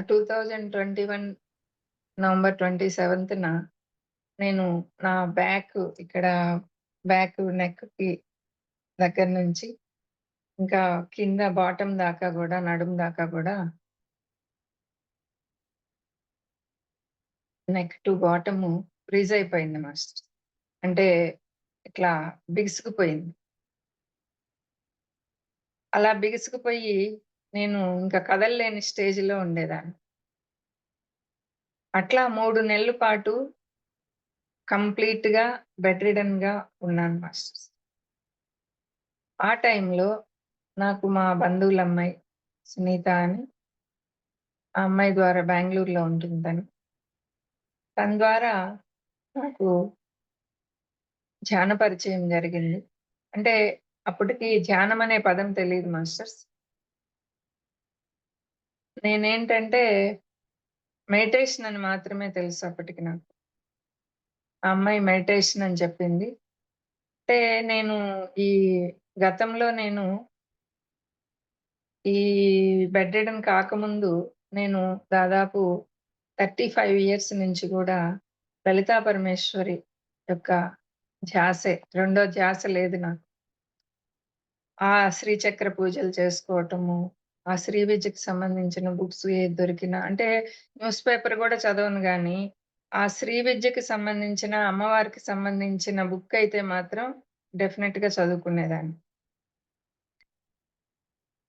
2021 November 27న నేను నా ఇక్కడ నెక్‌కి దగ్గర నుంచి ఇంకా కింద బాటమ్ దాకా గూడా, నడుము దాకా గూడా నెక్ టు బాటము ఫ్రీజ్ అయిపోయింది మాస్టర్. అంటే ఇట్లా బిగుసుకుపోయింది. అలా బిగుసుకుపోయి నేను ఇంకా కదలలేని స్టేజ్‌లో ఉండేదాన్ని. అట్లా 3 నెలల పాటు కంప్లీట్‌గా బెడ్ రిడెన్‌గా ఉన్నాను మాస్టర్స్. ఆ టైంలో నాకు మా బంధువులమ్మాయి సునీత అని, ఆ అమ్మాయి ద్వారా బెంగుళూరులో ఉంటుంది తను. తన ద్వారా నాకు ధ్యాన పరిచయం జరిగింది. అంటే అప్పటికి ధ్యానం అనే పదం తెలీదు మాస్టర్స్. నేనేంటంటే మెడిటేషన్ అని మాత్రమే తెలుసు అప్పటికి నాకు. ఆ అమ్మాయి మెడిటేషన్ అని చెప్పింది. అంటే నేను ఈ గతంలో ఈ బెడ్ రిడెన్ కాకముందు నేను దాదాపు 35 ఇయర్స్ నుంచి గూడా లలితా పరమేశ్వరి యొక్క ధ్యాసే. రెండో ధ్యాస లేదు నాకు. ఆ శ్రీచక్ర పూజలు చేసుకోవటము, ఆ శ్రీ విద్యకి సంబంధించిన బుక్స్ ఏది దొరికినా అంటే న్యూస్ పేపర్ గూడా చదవను గానీ, ఆ శ్రీ విద్యకి సంబంధించిన, అమ్మవారికి సంబంధించిన బుక్ అయితే మాత్రం డెఫినెట్‌గా చదువుకునేదాన్ని.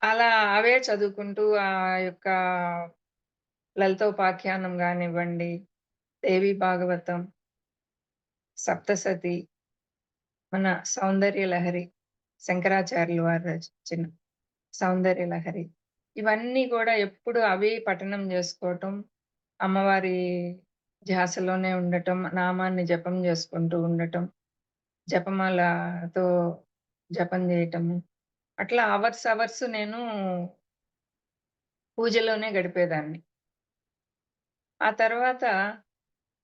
అలా అవే చదువుకుంటూ ఆ యొక్క లలితోపాఖ్యానం గానివ్వండి, దేవి భాగవతం, సప్తసతి, మన సౌందర్య లహరి, శంకరాచార్యులు వారు రచించిన సౌందర్య లహరి. ఇవన్నీ గూడా ఎప్పుడు అవి పఠనం జేసుకోవటం, అమ్మవారి ధ్యాసలోనే ఉండటం, నామాన్ని జపం జేసుకుంటూ ఉండటం, జపమాలతో జపం జేయటము. అట్లా అవర్స్ నేను పూజలోనే గడిపేదాన్ని. ఆ తర్వాత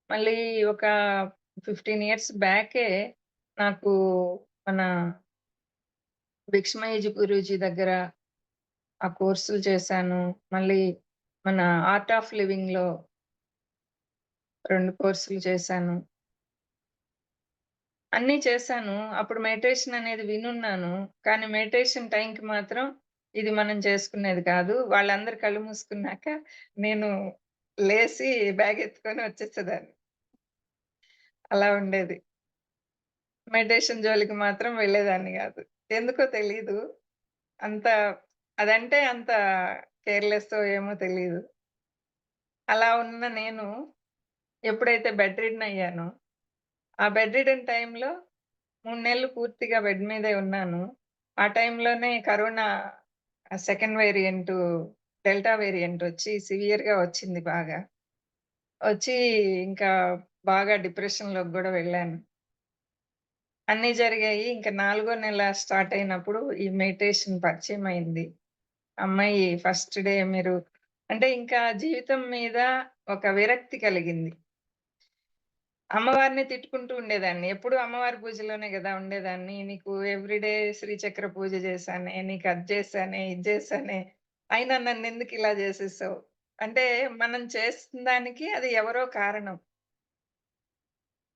మళ్ళీ ఒక 15 ఇయర్స్ బ్యాకే నాకు మన భిక్షమయ్యజీ గురూజీ దగ్గర ఆ కోర్సులు చేశాను. మళ్ళీ మన ఆర్ట్ ఆఫ్ లివింగ్‌లో 2 కోర్సులు చేశాను. అన్నీ చేశాను. అప్పుడు మెడిటేషన్ అనేది వినున్నాను. కానీ మెడిటేషన్ టైంకి మాత్రం ఇది మనం చేసుకునేది కాదు. వాళ్ళందరూ కళ్ళు మూసుకున్నాక నేను లేసి బ్యాగ్ ఎత్తుకొని వచ్చేసేదాన్ని. అలా ఉండేది. మెడిటేషన్ జోలికి మాత్రం వెళ్ళేదాన్ని గాదు. ఎందుకో తెలీదు. అంత అదంటే అంత కేర్‌లెస్సో ఏమో తెలీదు. అలా ఉన్న నేను ఎప్పుడైతే బెడ్ రిడెన్ అయ్యానో, ఆ బెడ్ రిడెన్ టైంలో 3 నెలలు పూర్తిగా బెడ్ మీదే ఉన్నాను. ఆ టైంలోనే corona second variant delta variant ఒచ్చి సివియర్‌గా వచ్చింది బాగా. వచ్చి ఇంకా బాగా డిప్రెషన్‌లోకి గూడా వెళ్ళాను. అన్నీ జరిగాయి. ఇంక నాలుగో నెల స్టార్ట్ అయినప్పుడు ఈ మెడిటేషన్ పరిచయమైంది. అమ్మాయి ఫస్ట్ డే అంటే ఇంకా జీవితం మీద ఒక విరక్తి కలిగింది. అమ్మవారిని తిట్టుకుంటూ ఉండేదాన్ని. ఎప్పుడు అమ్మవారి పూజలోనే గదా ఉండేదాన్ని. నీకు ఎవ్రీడే శ్రీచక్ర పూజ చేశానే, నీకు అది చేశానే, ఇది చేశానే, అయినా నన్నెందుకిలా చేసేసావు? అంటే మనం చేసిన దానికి అది ఎవరో కారణం.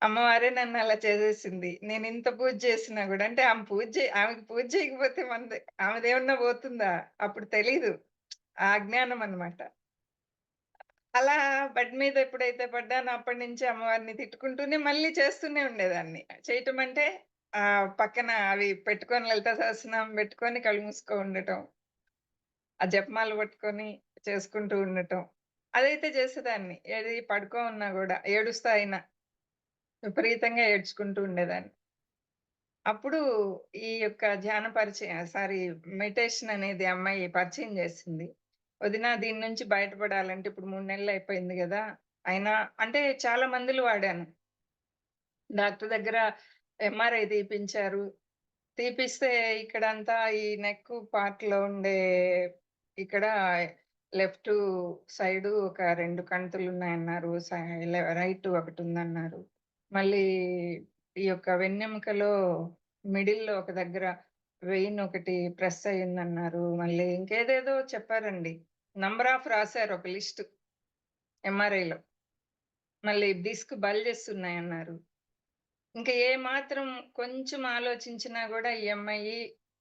అమ్మవారే నన్నలా చేసేసింది. నేనింత పూజ చేసినా గూడా అంటే ఆమెకి పూజ చేయకపోతే ఆమెదేమన్నా పోతుందా? అప్పుడు తెలీదు. ఆ అజ్ఞానం అన్నమాట. అలా బెడ్ మీద ఎప్పుడైతే పడ్డానో అప్పటినుంచి అమ్మవారిని తిట్టుకుంటూనే మళ్ళీ చేస్తూనే ఉండేదాన్ని. చేయటం అంటే పక్కన అవి పెట్టుకొని లలితా సహస్రనామం పెట్టుకొని కళ్ళు మూసుకొని ఉండటం. ఆ జపమాల పట్టుకొని చేసుకుంటూ ఉండటం. అదైతే చేసేదాన్ని. ఏది పడుకోనున్నా గూడా ఏడుస్తా అయినా. విపరీతంగా ఏడ్చుకుంటూ ఉండేదాన్ని. అప్పుడు ఈ యొక్క ధ్యాన పరిచయం మెడిటేషన్ అనేది అమ్మాయి పరిచయం చేసింది. "వదిన దీని నుంచి బయటపడాలంటే ఇప్పుడు 3 నెలలు అయిపోయింది గదా! అయినా" అంటే చాలా మందులు వాడాను. డాక్టర్ దగ్గర ఎంఆర్ఐ తీపించారు. తీపిస్తే ఇక్కడంతా ఈ నెక్ పార్ట్‌లో ఉండే ఇక్కడ లెఫ్టు సైడు ఒక 2 కణుతులున్నాయన్నారు. రైట్ ఒకటుందన్నారు. మళ్ళీ ఈ యొక్క వెన్నెముకలో మిడిల్‌లో ఒక దగ్గర వెయిన్ ఒకటి ప్రెస్ అయిందన్నారు. మళ్ళీ ఇంకేదేదో చెప్పారండి. నంబర్ ఆఫ్ రాసారు ఒక లిస్ట్. ఎంఆర్ఐలో. మళ్ళీ డిస్క్ బల్జెస్ ఉన్నాయన్నారు. ఇంక ఏ మాత్రం కొంచెం ఆలోచించినా గూడా ఈ అమ్మాయి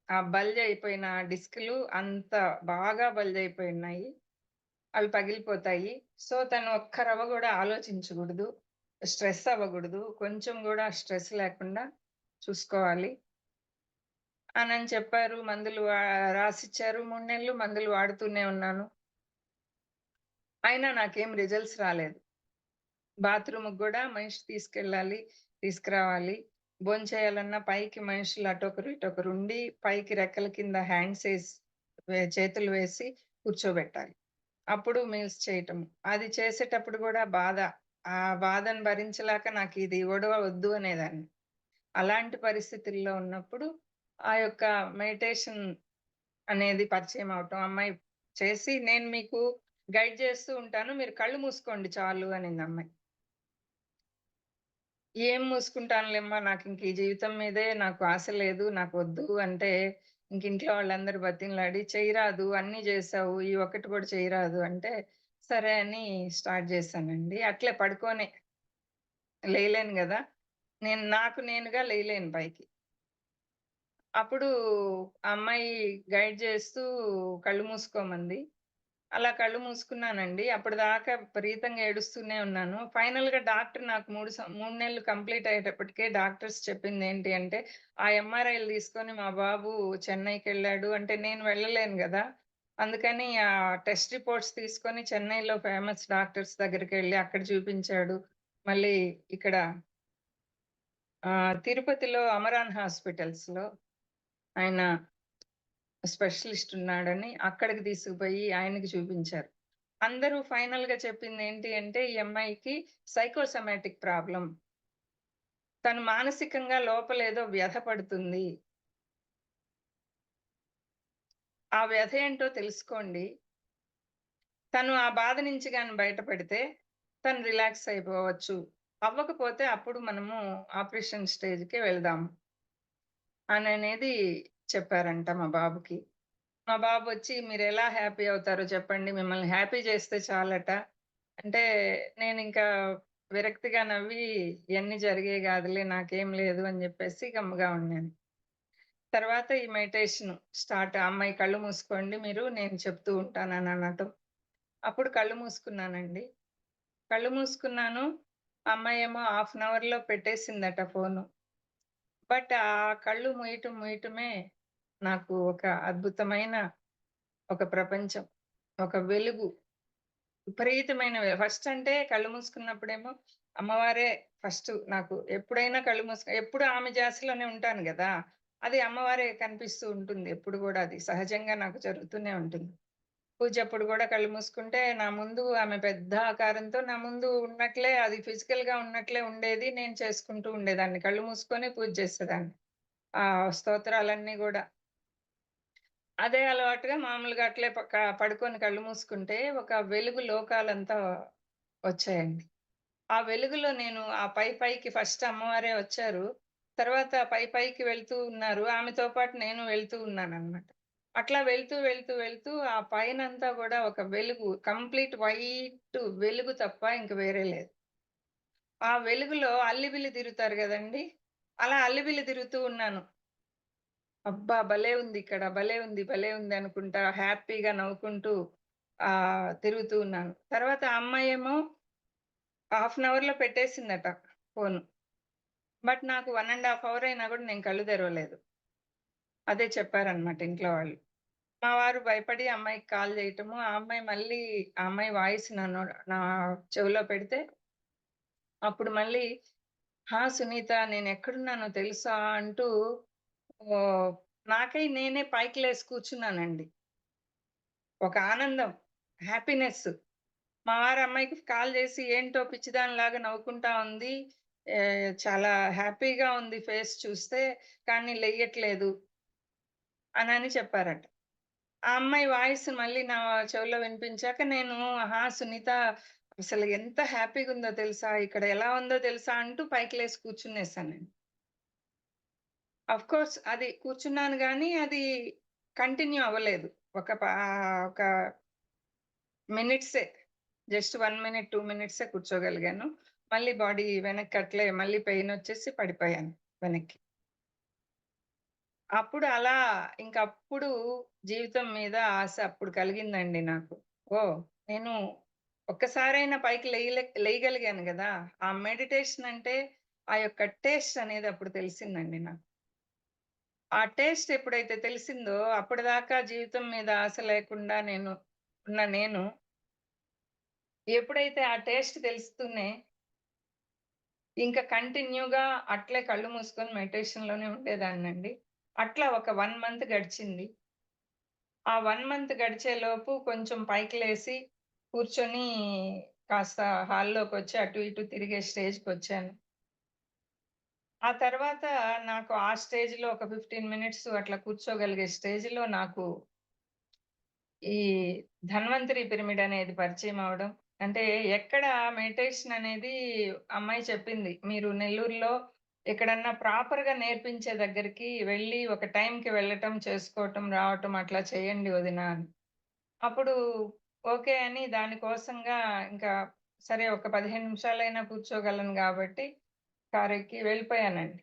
ఆ బల్జ్ అయిపోయిన డిస్కులు అంత బాగా బల్జ్ అయిపోయున్నాయి. అవి పగిలిపోతాయి. సో, తను ఒక్క రవ్వ గూడా ఆలోచించగూడదు. స్ట్రెస్ అవ్వగూడదు. కొంచెం గూడా స్ట్రెస్ లేకుండా చూసుకోవాలి అనని చెప్పారు. మందులు రాసిచ్చారు. 3 నెలలు మందులు వాడుతూనే ఉన్నాను. అయినా నాకేం రిజల్ట్స్ రాలేదు. బాత్రూమ్‌కి గూడా మనిషి తీసుకెళ్ళాలి, తీసుకురావాలి. భోంచేయాలన్నా పైకి మనుషులు అటొకరు, ఇటొకరుండి పైకి రెక్కల కింద హ్యాండ్సేసి చేతులు వేసి కూర్చోబెట్టాలి. అప్పుడు మీల్స్ చేయటం. అది చేసేటప్పుడు గూడా బాధ. ఆ బాధను భరించలేక నాకిది ఒడవ వద్దు అనేదాన్ని. అలాంటి పరిస్థితుల్లో ఉన్నప్పుడు ఆ యొక్క మెడిటేషన్ అనేది పరిచయం అవ్వటం. అమ్మాయి చేసి నేను మీకు గైడ్ చేస్తూ ఉంటాను. మీరు కళ్ళు మూసుకోండి చాలు అనిందమ్మాయి. ఏం మూసుకుంటానులేమ్మా నాకింక ఈ జీవితం మీదే నాకు ఆశ లేదు. నాకొద్దు అంటే ఇంక ఇంట్లో వాళ్ళందరూ బతిమలాడి "చెయ్యరాదు అన్నీ జేశావు. ఈ ఒక్కటి కూడా చెయ్యరాదు" అంటే సరే అని స్టార్ట్ జేశానండి. అట్లే పడుకోనే లేయలేను గదా! నేను నాకు నేనుగా లేయలేను పైకి. అప్పుడు ఆ అమ్మాయి గైడ్ జేస్తూ కళ్ళు మూసుకోమంది. అలా కళ్ళు మూసుకున్నానండి. అప్పటిదాకా విపరీతంగా ఏడుస్తూనే ఉన్నాను. ఫైనల్‌గా డాక్టర్ నాకు 3 నెలలు కంప్లీట్ అయ్యేటప్పటికే డాక్టర్స్ చెప్పిందేంటి అంటే, ఆ ఎంఆర్ఐలు తీసుకొని మా బాబు చెన్నైకెళ్ళాడు. అంటే నేను వెళ్ళలేను గదా! అందుకని ఆ టెస్ట్ రిపోర్ట్స్ తీసుకొని చెన్నైలో ఫేమస్ డాక్టర్స్ దగ్గరికెళ్ళి అక్కడ చూపించాడు. మళ్ళీ ఇక్కడ తిరుపతిలో అమరాన్ హాస్పిటల్స్‌లో ఆయన స్పెషలిస్ట్ ఉన్నాడని అక్కడికి తీసుకుపోయి ఆయనకి చూపించారు. అందరూ ఫైనల్‌గా చెప్పిందేంటి అంటే, ఈ అమ్మాయికి సైకోసోమాటిక్ ప్రాబ్లమ్. తను మానసికంగా లోపలేదో వ్యధ పడుతుంది. ఆ వ్యధ ఏంటో తెలుసుకోండి. తను ఆ బాధ నుంచి గాని బయటపడితే, తను రిలాక్స్ అయిపోవచ్చు. అవ్వకపోతే అప్పుడు మనము ఆపరేషన్ స్టేజ్‌కి వెళ్దాం అననేది చెప్పారంట మా బాబుకి. మా బాబొచ్చి "మీరెలా హ్యాపీ అవుతారో చెప్పండి. మిమ్మల్ని హ్యాపీ చేస్తే చాలట." అంటే నేనింకా విరక్తిగా నవ్వి "ఇయన్నీ జరిగేయి గాదులే నాకేం లేదు" అని జెప్పేసి గమ్ముగా ఉన్నాను. తర్వాత ఈ మెడిటేషన్ స్టార్ట్. ఆ అమ్మాయి "కళ్ళు మూసుకోండి మీరు నేను చెప్తూ ఉంటానని" అనటం. అప్పుడు కళ్ళు మూసుకున్నానండి. కళ్ళు మూసుకున్నాను. ఆ అమ్మాయేమో హాఫ్ అన్ అవర్‌లో పెట్టేసిందట ఫోను. బట్ ఆ కళ్ళు మూయటమే నాకు ఒక అద్భుతమైన ఒక ప్రపంచం. ఒక వెలుగు. విపరీతమైన ఫస్ట్ అంటే కళ్ళు మూసుకున్నప్పుడేమో అమ్మవారే ఫస్ట్ నాకు ఎప్పుడైనా కళ్ళు ఎప్పుడు ఆమె ధ్యాసలోనే ఉంటాను గదా! అది అమ్మవారే కనిపిస్తూ ఉంటుంది. ఎప్పుడు గూడా అది సహజంగా నాకు జరుగుతూనే ఉంటుంది. పూజప్పుడు గూడా కళ్ళు మూసుకుంటే నా ముందు ఆమె పెద్ద ఆకారంతో నా ముందు ఉన్నట్లే అది ఫిజికల్‌గా ఉన్నట్లే ఉండేది. నేను చేసుకుంటూ ఉండేదాన్ని. కళ్ళు మూసుకొనే పూజ చేసేదాన్ని. ఆ స్తోత్రాలన్నీ గూడా. అదే అలవాటుగా మామూలుగా అట్లే పడుకొని కళ్ళు మూసుకుంటే ఒక వెలుగు లోకాలంతా వచ్చాయండి. ఆ వెలుగులో నేను ఆ పైకి ఫస్ట్ అమ్మవారే వచ్చారు. తర్వాత పైకి వెళ్తూ ఉన్నారు. ఆమెతో పాటు నేను వెళ్తూ ఉన్నాననమాట. అట్లా వెళ్తూ ఆ పైనంతా గూడా ఒక వెలుగు కంప్లీట్ వైట్ వెలుగు తప్ప ఇంక వేరే లేదు. ఆ వెలుగులో అల్లిబిల్లి తిరుగుతారు గదండీ! అలా అల్లిబిల్లి తిరుగుతూ ఉన్నాను. అబ్బా! భలే ఉంది అనుకుంటా హ్యాపీగా నవ్వుకుంటూ తిరుగుతూ ఉన్నాను. తర్వాత ఆ అమ్మాయేమో హాఫ్ అన్ అవర్‌లో పెట్టేసిందట ఫోను. బట్ నాకు 1 ½ అవర్ అయినా గూడా నేను కళ్ళు తెరవలేదు. అదే చెప్పారనమాట ఇంట్లో వాళ్ళు. మా వారు భయపడి అమ్మాయికి కాల్ జేయటము, ఆ అమ్మాయి మళ్ళీ ఆ అమ్మాయి వాయిస్ నా చెవిలో పెడితే, అప్పుడు మళ్ళీ సునీత నేనెక్కడున్నానో తెలుసా? అంటూ ఓహ్! నాకై నేనే పైకి లేసి కూర్చున్నానండి. ఒక ఆనందం, హ్యాపీనెస్. మా వారు అమ్మాయికి కాల్ జేసి ఏంటో పిచ్చిదానిలాగా నవ్వుకుంటా ఉంది. చాలా హ్యాపీగా ఉంది ఫేస్ చూస్తే, కానీ లెయ్యట్లేదు అనని చెప్పారట. ఆ అమ్మాయి వాయిస్ మళ్ళీ నా చెవులో వినిపించాక నేను సునీత అసలు ఎంత హ్యాపీగుందో తెలుసా? ఇక్కడ ఎలా ఉందో తెలుసా? అంటూ పైకి లేసి కూర్చునేసాను నేను. ఆఫ్‌కోర్స్ అది కూర్చున్నాను గానీ, అది కంటిన్యూ అవ్వలేదు. ఒక మినిట్సే. Just 1 minute, 2 మినిట్సే కూర్చోగలిగాను. మళ్ళీ బాడీ వెనక్కి అట్లే మళ్ళీ పెయినొచ్చేసి పడిపోయాను వెనక్కి. అప్పుడు అలా ఇంకప్పుడు జీవితం మీద ఆశ అప్పుడు కలిగిందండి నాకు. ఓహ్! నేను ఒక్కసారైనా పైకి లేయగలిగాను గదా! ఆ మెడిటేషన్ అంటే ఆ యొక్క టేస్ట్ అనేది అప్పుడు తెలిసిందండి నాకు. ఆ టేస్ట్ ఎప్పుడైతే తెలిసిందో అప్పటిదాకా జీవితం మీద ఆశ లేకుండా నేను ఎప్పుడైతే ఆ టేస్ట్ తెలుస్తూనే ఇంక కంటిన్యూగా అట్లే కళ్ళు మూసుకొని మెడిటేషన్‌లోనే ఉండేదాన్నండి. అట్లా ఒక 1 మంత్ గడిచింది. ఆ 1 మంత్ గడిచేలోపు కొంచెం పైకి లేసి కూర్చొని కాస్త హాల్‌లోకొచ్చి అటు ఇటు తిరిగే స్టేజ్‌కొచ్చాను. ఆ తర్వాత నాకు ఆ స్టేజ్‌లో ఒక 15 మినిట్స్ అట్లా కూర్చోగలిగే స్టేజ్‌లో నాకు ఈ ధన్వంతరి పిరమిడ్ అనేది పరిచయం అవ్వడం. అంటే ఎక్కడ మెడిటేషన్ అనేది అమ్మాయి చెప్పింది. మీరు నెల్లూరులో ఎక్కడన్నా ప్రాపర్‌గా నేర్పించే దగ్గరికి వెళ్లి ఒక టైంకి వెళ్ళటం, చేసుకోవటం, రావటం అట్లా చేయండి వదిన అని. అప్పుడు ఓకే అని దాని కోసంగా ఇంకా సరే ఒక 15 నిమిషాలైనా కూర్చోగలను గాబట్టి కారెక్కి వెళ్ళిపోయానండి.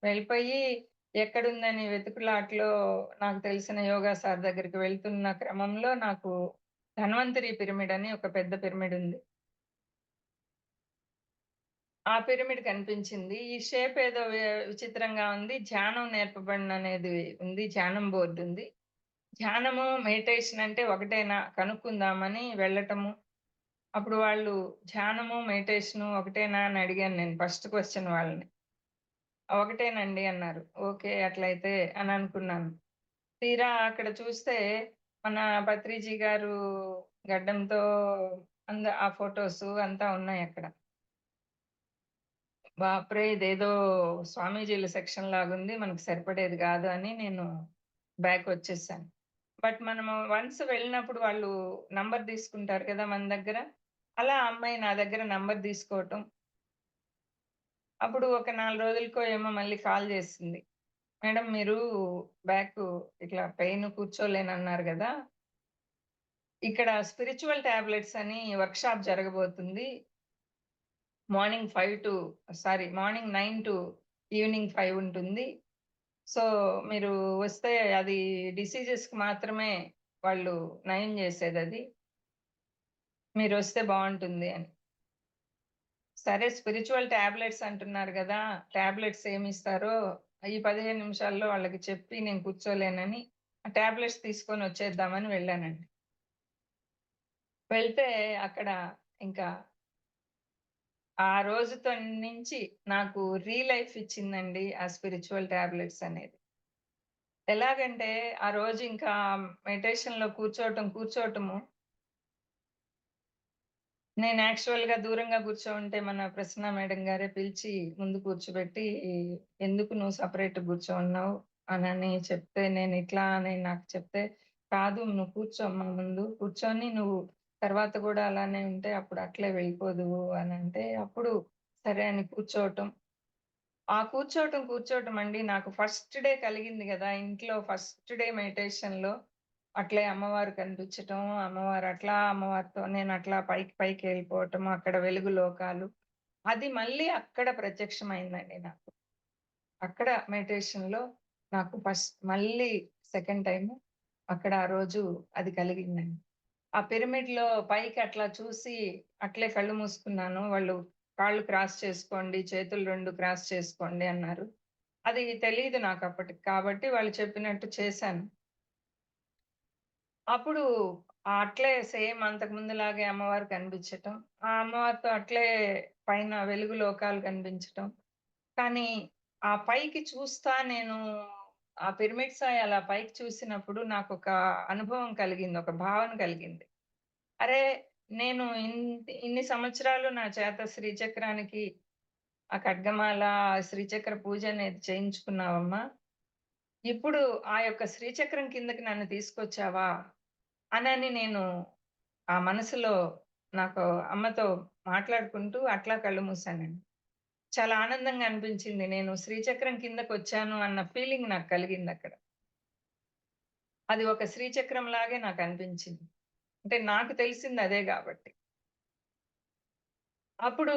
వెళ్ళిపోయి ఎక్కడుందని వెతుకులాటలో నాకు తెలిసిన యోగా సార్ దగ్గరికి వెళ్తున్న క్రమంలో నాకు ధన్వంతరి పిరమిడ్ అని ఒక పెద్ద పిరమిడ్ ఉంది. ఆ పిరమిడ్ కనిపించింది. ఈ షేప్ ఏదో విచిత్రంగా ఉంది. ధ్యానం నేర్పబడననేది ఉంది. ధ్యానం బోర్డ్ ఉంది. ధ్యానము, మెడిటేషన్ అంటే ఒకటేనా కనుక్కుందామని వెళ్ళటము. అప్పుడు వాళ్ళు ధ్యానము, మెడిటేషను ఒకటేనా అని అడిగాను నేను ఫస్ట్ క్వెషన్ వాళ్ళని. ఒకటేనండి అన్నారు. ఓకే. అట్లయితే అని అనుకున్నాను. తీరా అక్కడ చూస్తే మన పత్రిజీ గారు గడ్డంతో ఆ ఫోటోసు అంతా ఉన్నాయక్కడ. బాప్రే! ఇదేదో స్వామీజీల సెక్షన్ లాగుంది. మనకు సరిపడేది గాదు అని నేను బ్యాకొచ్చేసాను. బట్ మనము వన్స్ వెళ్ళినప్పుడు వాళ్ళు నంబర్ తీసుకుంటారు కదా మన దగ్గర. అలా ఆ అమ్మాయి నా దగ్గర నంబర్ తీసుకోవటం. అప్పుడు ఒక 4 రోజులకో ఏమో మళ్ళీ కాల్ చేసింది. మేడం మీరు బ్యాకు ఇట్లా పెయిన్ కూర్చోలేనన్నారు గదా! ఇక్కడ స్పిరిచ్యువల్ టాబ్లెట్స్ అని వర్క్‌షాప్ జరగబోతుంది. మార్నింగ్ 9 టు ఈవినింగ్ 5 ఉంటుంది. సో, మీరు వస్తే అది డిసీజెస్‌కి మాత్రమే వాళ్ళు నయం జేసేదది. మీరొస్తే బావుంటుంది అని. సరే స్పిరిచ్యువల్ టాబ్లెట్స్ అంటున్నారు గదా! టాబ్లెట్స్ ఏమిస్తారో ఈ 15 నిమిషాల్లో వాళ్ళకి చెప్పి నేను కూర్చోలేనని ఆ టాబ్లెట్స్ తీసుకొనొచ్చేద్దామని వెళ్ళానండి. వెళ్తే అక్కడ ఇంకా ఆ రోజుతో నుంచి నాకు లైఫ్ ఇచ్చిందండి ఆ స్పిరిచ్యువల్ టాబ్లెట్స్ అనేది. ఎలాగంటే ఆ రోజు ఇంకా మెడిటేషన్‌లో కూర్చోటము నేను యాక్చువల్‌గా దూరంగా కూర్చోంటే మన ప్రసన్న మేడం గారే పిలిచి ముందు కూర్చోబెట్టి, "ఎందుకు నువ్వు సెపరేట్‌గా కూర్చోన్నావు?" అనని చెప్తే, నేనిట్లా అని నాకు చెప్తే, "కాదు నువ్వు కూర్చోమ్మా ముందు. కూర్చొని నువ్వు తర్వాత గూడా అలానే ఉంటే అప్పుడు అట్లే వెళ్ళిపోదువు" అనంటే, అప్పుడు సరే అని కూర్చోవటం. ఆ కూర్చోవటం అండి నాకు ఫస్ట్ డే కలిగింది గదా! ఇంట్లో ఫస్ట్ డే మెడిటేషన్‌లో అట్లే అమ్మవారు కనిపించటం, అమ్మవారితో నేనట్లా పైకి పైకెళ్ళిపోవటము, అక్కడ వెలుగు లోకాలు. అది మళ్ళీ అక్కడ ప్రత్యక్షమైందండి నాకు. అక్కడ మెడిటేషన్‌లో నాకు మళ్ళీ సెకండ్ టైము అక్కడ ఆ రోజు అది కలిగిందండి. ఆ పిరమిడ్‌లో పైకి అట్లా చూసి అట్లే కళ్ళు మూసుకున్నాను. వాళ్ళు కాళ్ళు క్రాస్ చేసుకోండి, చేతులు 2 క్రాస్ చేసుకోండి అన్నారు. అది తెలీదు నాకప్పటికి. కాబట్టి వాళ్ళు చెప్పినట్టు చేశాను. అప్పుడు అట్లే సేమ్ అంతకు ముందులాగే అమ్మవారు కనిపించటం. ఆ అమ్మవారితో అట్లే పైన వెలుగు లోకాలు కనిపించటం. కానీ ఆ పైకి చూస్తా నేను ఆ పిరమిడ్ సాయి అలా పైకి చూసినప్పుడు నాకొక అనుభవం కలిగింది. ఒక భావన కలిగింది. అరే! నేను ఇన్ని సంవత్సరాలు నా చేత శ్రీచక్రానికి ఆ ఖడ్గమాల, శ్రీచక్ర పూజ అనేది చేయించుకున్నావమ్మా. ఇప్పుడు ఆ యొక్క శ్రీచక్రం కిందకి నన్ను తీసుకొచ్చావా? అనని నేను ఆ మనసులో నాకు అమ్మతో మాట్లాడుకుంటూ అట్లా కళ్ళు మూసానండి. చాలా ఆనందంగా అనిపించింది. నేను శ్రీచక్రం కిందకొచ్చాను అన్న ఫీలింగ్ నాకు కలిగిందక్కడ. అది ఒక శ్రీచక్రం లాగే నాకనిపించింది. అంటే నాకు తెలిసింది అదే గాబట్టి. అప్పుడు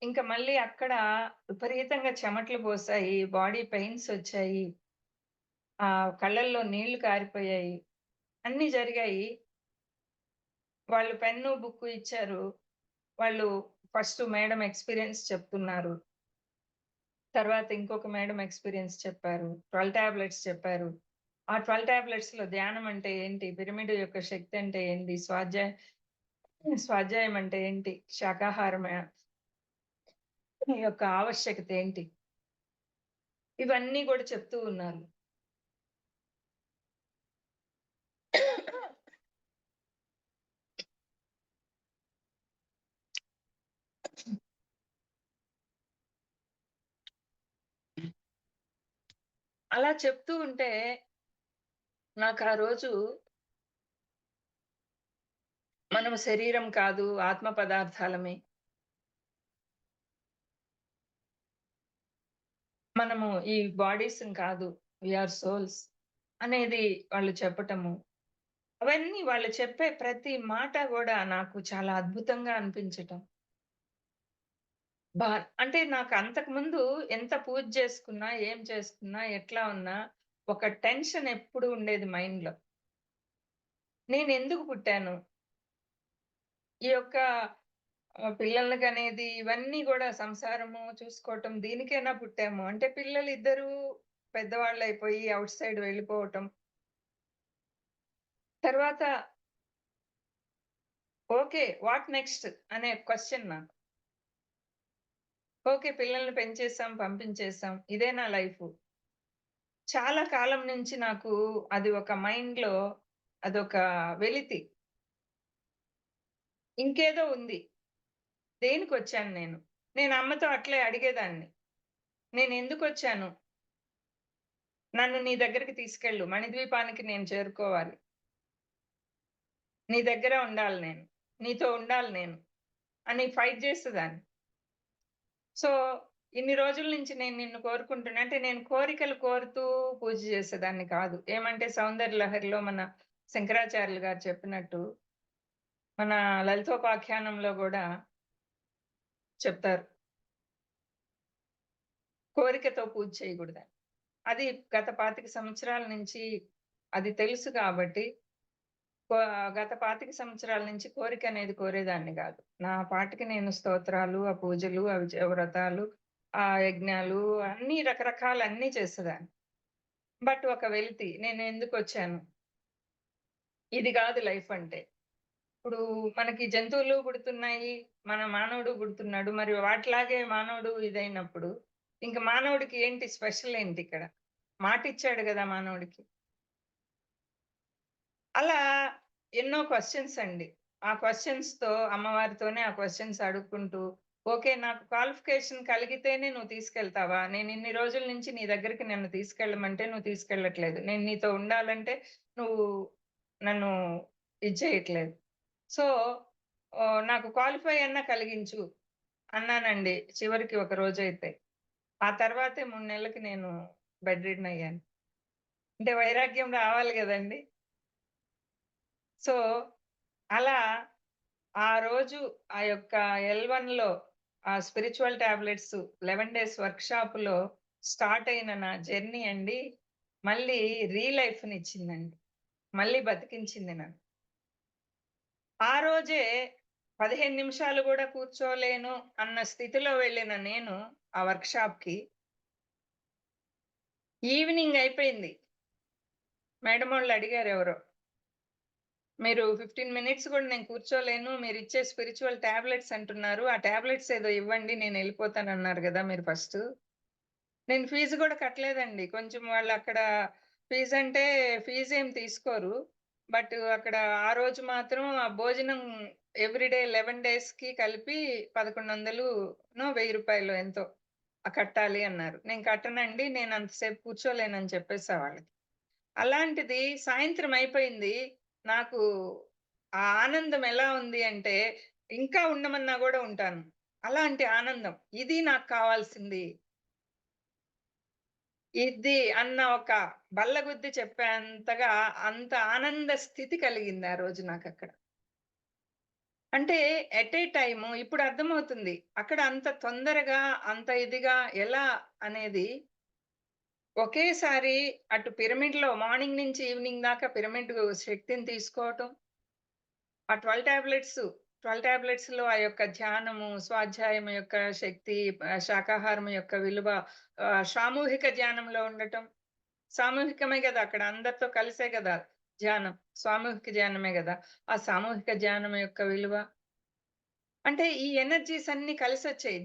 ఇంక మళ్ళీ అక్కడ విపరీతంగా చెమటలు పోసాయి. బాడీ పెయిన్సొచ్చాయి. కళ్ళల్లో నీళ్లు కారిపోయాయి. అన్నీ జరిగాయి. వాళ్ళు పెన్ను, బుక్కు ఇచ్చారు. వాళ్ళు ఫస్ట్ మేడమ్ ఎక్స్‌పీరియన్స్ చెప్తున్నారు. తర్వాత ఇంకొక మేడమ్ ఎక్స్‌పీరియన్స్ చెప్పారు. 12 టాబ్లెట్స్ చెప్పారు. ఆ 12 టాబ్లెట్స్‌లో ధ్యానం అంటే ఏంటి? పిరమిడ్ యొక్క శక్తి అంటే ఏంటి? స్వాధ్యాయం అంటే ఏంటి? శాకాహారం యొక్క ఆవశ్యకత ఏంటి? ఇవన్నీ గూడా చెప్తూ ఉన్నారు. అలా చెప్తూ ఉంటే నాకా రోజు మనము శరీరం కాదు, ఆత్మ పదార్థాలమే. మనము ఈ బాడీస్‌ని కాదు. వి ఆర్ సోల్స్ అనేది వాళ్ళు చెప్పటము. అవన్నీ వాళ్ళు చెప్పే ప్రతి మాట గూడా నాకు చాలా అద్భుతంగా అనిపించటం. బా అంటే నాకు అంతకుముందు ఎంత పూజ చేసుకున్నా, ఏం చేసుకున్నా, ఎట్లా ఉన్నా ఒక టెన్షన్ ఎప్పుడు ఉండేది మైండ్‌లో. నేనెందుకు పుట్టాను? ఈ యొక్క పిల్లల్ని కనేది ఇవన్నీ గూడా సంసారము చూసుకోవటం దీనికేనా పుట్టాము? అంటే పిల్లలిద్దరూ పెద్దవాళ్ళయిపోయి ఔట్ సైడ్ వెళ్ళిపోవటం. తర్వాత ఓకే. వాట్ నెక్స్ట్ అనే క్వెషన్ నాకు. ఓకే. పిల్లల్ని పెంచేసాం, పంపించేసాం. ఇదే నా లైఫు. చాలా కాలం నుంచి నాకు అది ఒక మైండ్‌లో అదొక వెలితి. ఇంకేదో ఉంది. దేనికొచ్చాను నేను? నేను అమ్మతో అట్లే అడిగేదాన్ని. నేనెందుకొచ్చాను? నన్ను నీ దగ్గరికి తీసుకెళ్ళు. మణిద్వీపానికి నేను చేరుకోవాలి. నీ దగ్గర ఉండాలి నేను. నీతో ఉండాలి నేను అని ఫైట్ చేసేదాన్ని. సో, ఇన్ని రోజుల నుంచి నేను నిన్ను కోరుకుంటున్నా అంటే నేను కోరికలు కోరుతూ పూజ చేసేదాన్ని కాదు. ఏమంటే సౌందర్య లహరిలో మన శంకరాచార్యులు గారు చెప్పినట్టు, మన లలితోపాఖ్యానంలో గూడా చెప్తారు. కోరికతో పూజ చేయకూడదని. అది గత 25 సంవత్సరాల నుంచి అది తెలుసు కాబట్టి కో గత 25 సంవత్సరాల నుంచి కోరికనేది కోరేదాన్ని గాదు. నా పాటికి నేను స్తోత్రాలు, ఆ పూజలు, అవి వ్రతాలు, ఆ యజ్ఞాలు అన్నీ రకరకాలన్నీ చేసేదాన్ని. బట్ ఒక వెలితి నేనెందుకొచ్చాను? ఇది గాదు లైఫ్ అంటే. ఇప్పుడు మనకి జంతువులు పుడుతున్నాయి. మన మానవుడు పుడుతున్నాడు. మరి వాటిలాగే మానవుడు ఇదైనప్పుడు, ఇంక మానవుడికి ఏంటి స్పెషల్ ఏంటిక్కడ? మాటిచ్చాడు గదా మానవుడికి. అలా ఎన్నో క్వెషన్స్ అండి. ఆ క్వెషన్స్‌తో అమ్మవారితోనే ఆ క్వెషన్స్ అడుక్కుంటూ, ఓకే. నాకు క్వాలిఫికేషన్ కలిగితేనే నువ్వు తీసుకెళ్తావా? నేనిన్ని రోజుల నుంచి నీ దగ్గరికి నన్ను తీసుకెళ్ళమంటే నువ్వు తీసుకెళ్ళట్లేదు. నేను నీతో ఉండాలంటే నువ్వు నన్ను ఇది చేయట్లేదు. సో, నాకు క్వాలిఫై అన్నా కలిగించు అన్నానండి. చివరికి ఒక రోజైతే. ఆ తర్వాతే 3 నెలలకి నేను బెడ్ రిడెన్ అయ్యాను. అంటే వైరాగ్యం రావాలి గదండీ! సో, అలా ఆ రోజు ఆ యొక్క L1లో ఆ స్పిరిచ్యువల్ టాబ్లెట్స్ 11 డేస్ వర్క్‌షాప్‌లో స్టార్ట్ అయిన నా జర్నీ అండి, మళ్ళీ లైఫ్‌నిచ్చిందండి. మళ్ళీ బతికించింది నన్ను. ఆ రోజే 15 నిమిషాలు గూడా కూర్చోలేను అన్న స్థితిలో వెళ్ళిన నేను ఆ వర్క్‌షాప్‌కి ఈవినింగ్ అయిపోయింది. మేడమోళ్ళు అడిగారెవరో, "మీరు 15 మినిట్స్ గూడా నేను కూర్చోలేను. మీరిచ్చే స్పిరిచ్యువల్ టాబ్లెట్స్ అంటున్నారు. ఆ టాబ్లెట్స్ ఏదో ఇవ్వండి. నేనెళ్ళిపోతానన్నారు గదా! మీరు ఫస్టు." నేను ఫీజు గూడా కట్టలేదండి. కొంచెం వాళ్ళక్కడ ఫీజంటే ఫీజేం తీసుకోరు. బట్ అక్కడ ఆ రోజు మాత్రం ఆ భోజనం ఎవ్రీడే 11 డేస్‌కి కలిపి 1100 రూ. 1000 ఎంతో కట్టాలి అన్నారు. నేను కట్టనండి. నేను అంతసేపు కూర్చోలేనని చెప్పేసా వాళ్ళకి. అలాంటిది సాయంత్రం అయిపోయింది. నాకు ఆ ఆనందం ఎలా ఉంది అంటే, ఇంకా ఉండమన్నా గూడా ఉంటాను. అలాంటి ఆనందం. ఇది నాకు కావాల్సింది. ఇది అన్న ఒక బల్లగుద్ది చెప్పేంతగా అంత ఆనంద స్థితి కలిగింది ఆ రోజు నాకక్కడ. అంటే ఎట్ ఏ టైము ఇప్పుడు అర్థమవుతుంది. అక్కడ అంత తొందరగా, అంత ఇదిగా ఎలా అనేది ఒకేసారి అటు పిరమిడ్‌లో మార్నింగ్ నుంచి ఈవెనింగ్ దాకా పిరమిడ్ శక్తిని తీసుకోవటం. ఆ 12 టాబ్లెట్స్‌లో ఆ యొక్క ధ్యానము, స్వాధ్యాయం యొక్క శక్తి, శాకాహారం యొక్క విలువ, సామూహిక ధ్యానంలో ఉండటం. సామూహికమే గదా! అక్కడ అందరితో కలిసే గదా! ధ్యానం. సామూహిక ధ్యానమే గదా! ఆ సామూహిక ధ్యానం యొక్క విలువ. అంటే ఈ ఎనర్జీస్ అన్నీ కలిసొచ్చాయి.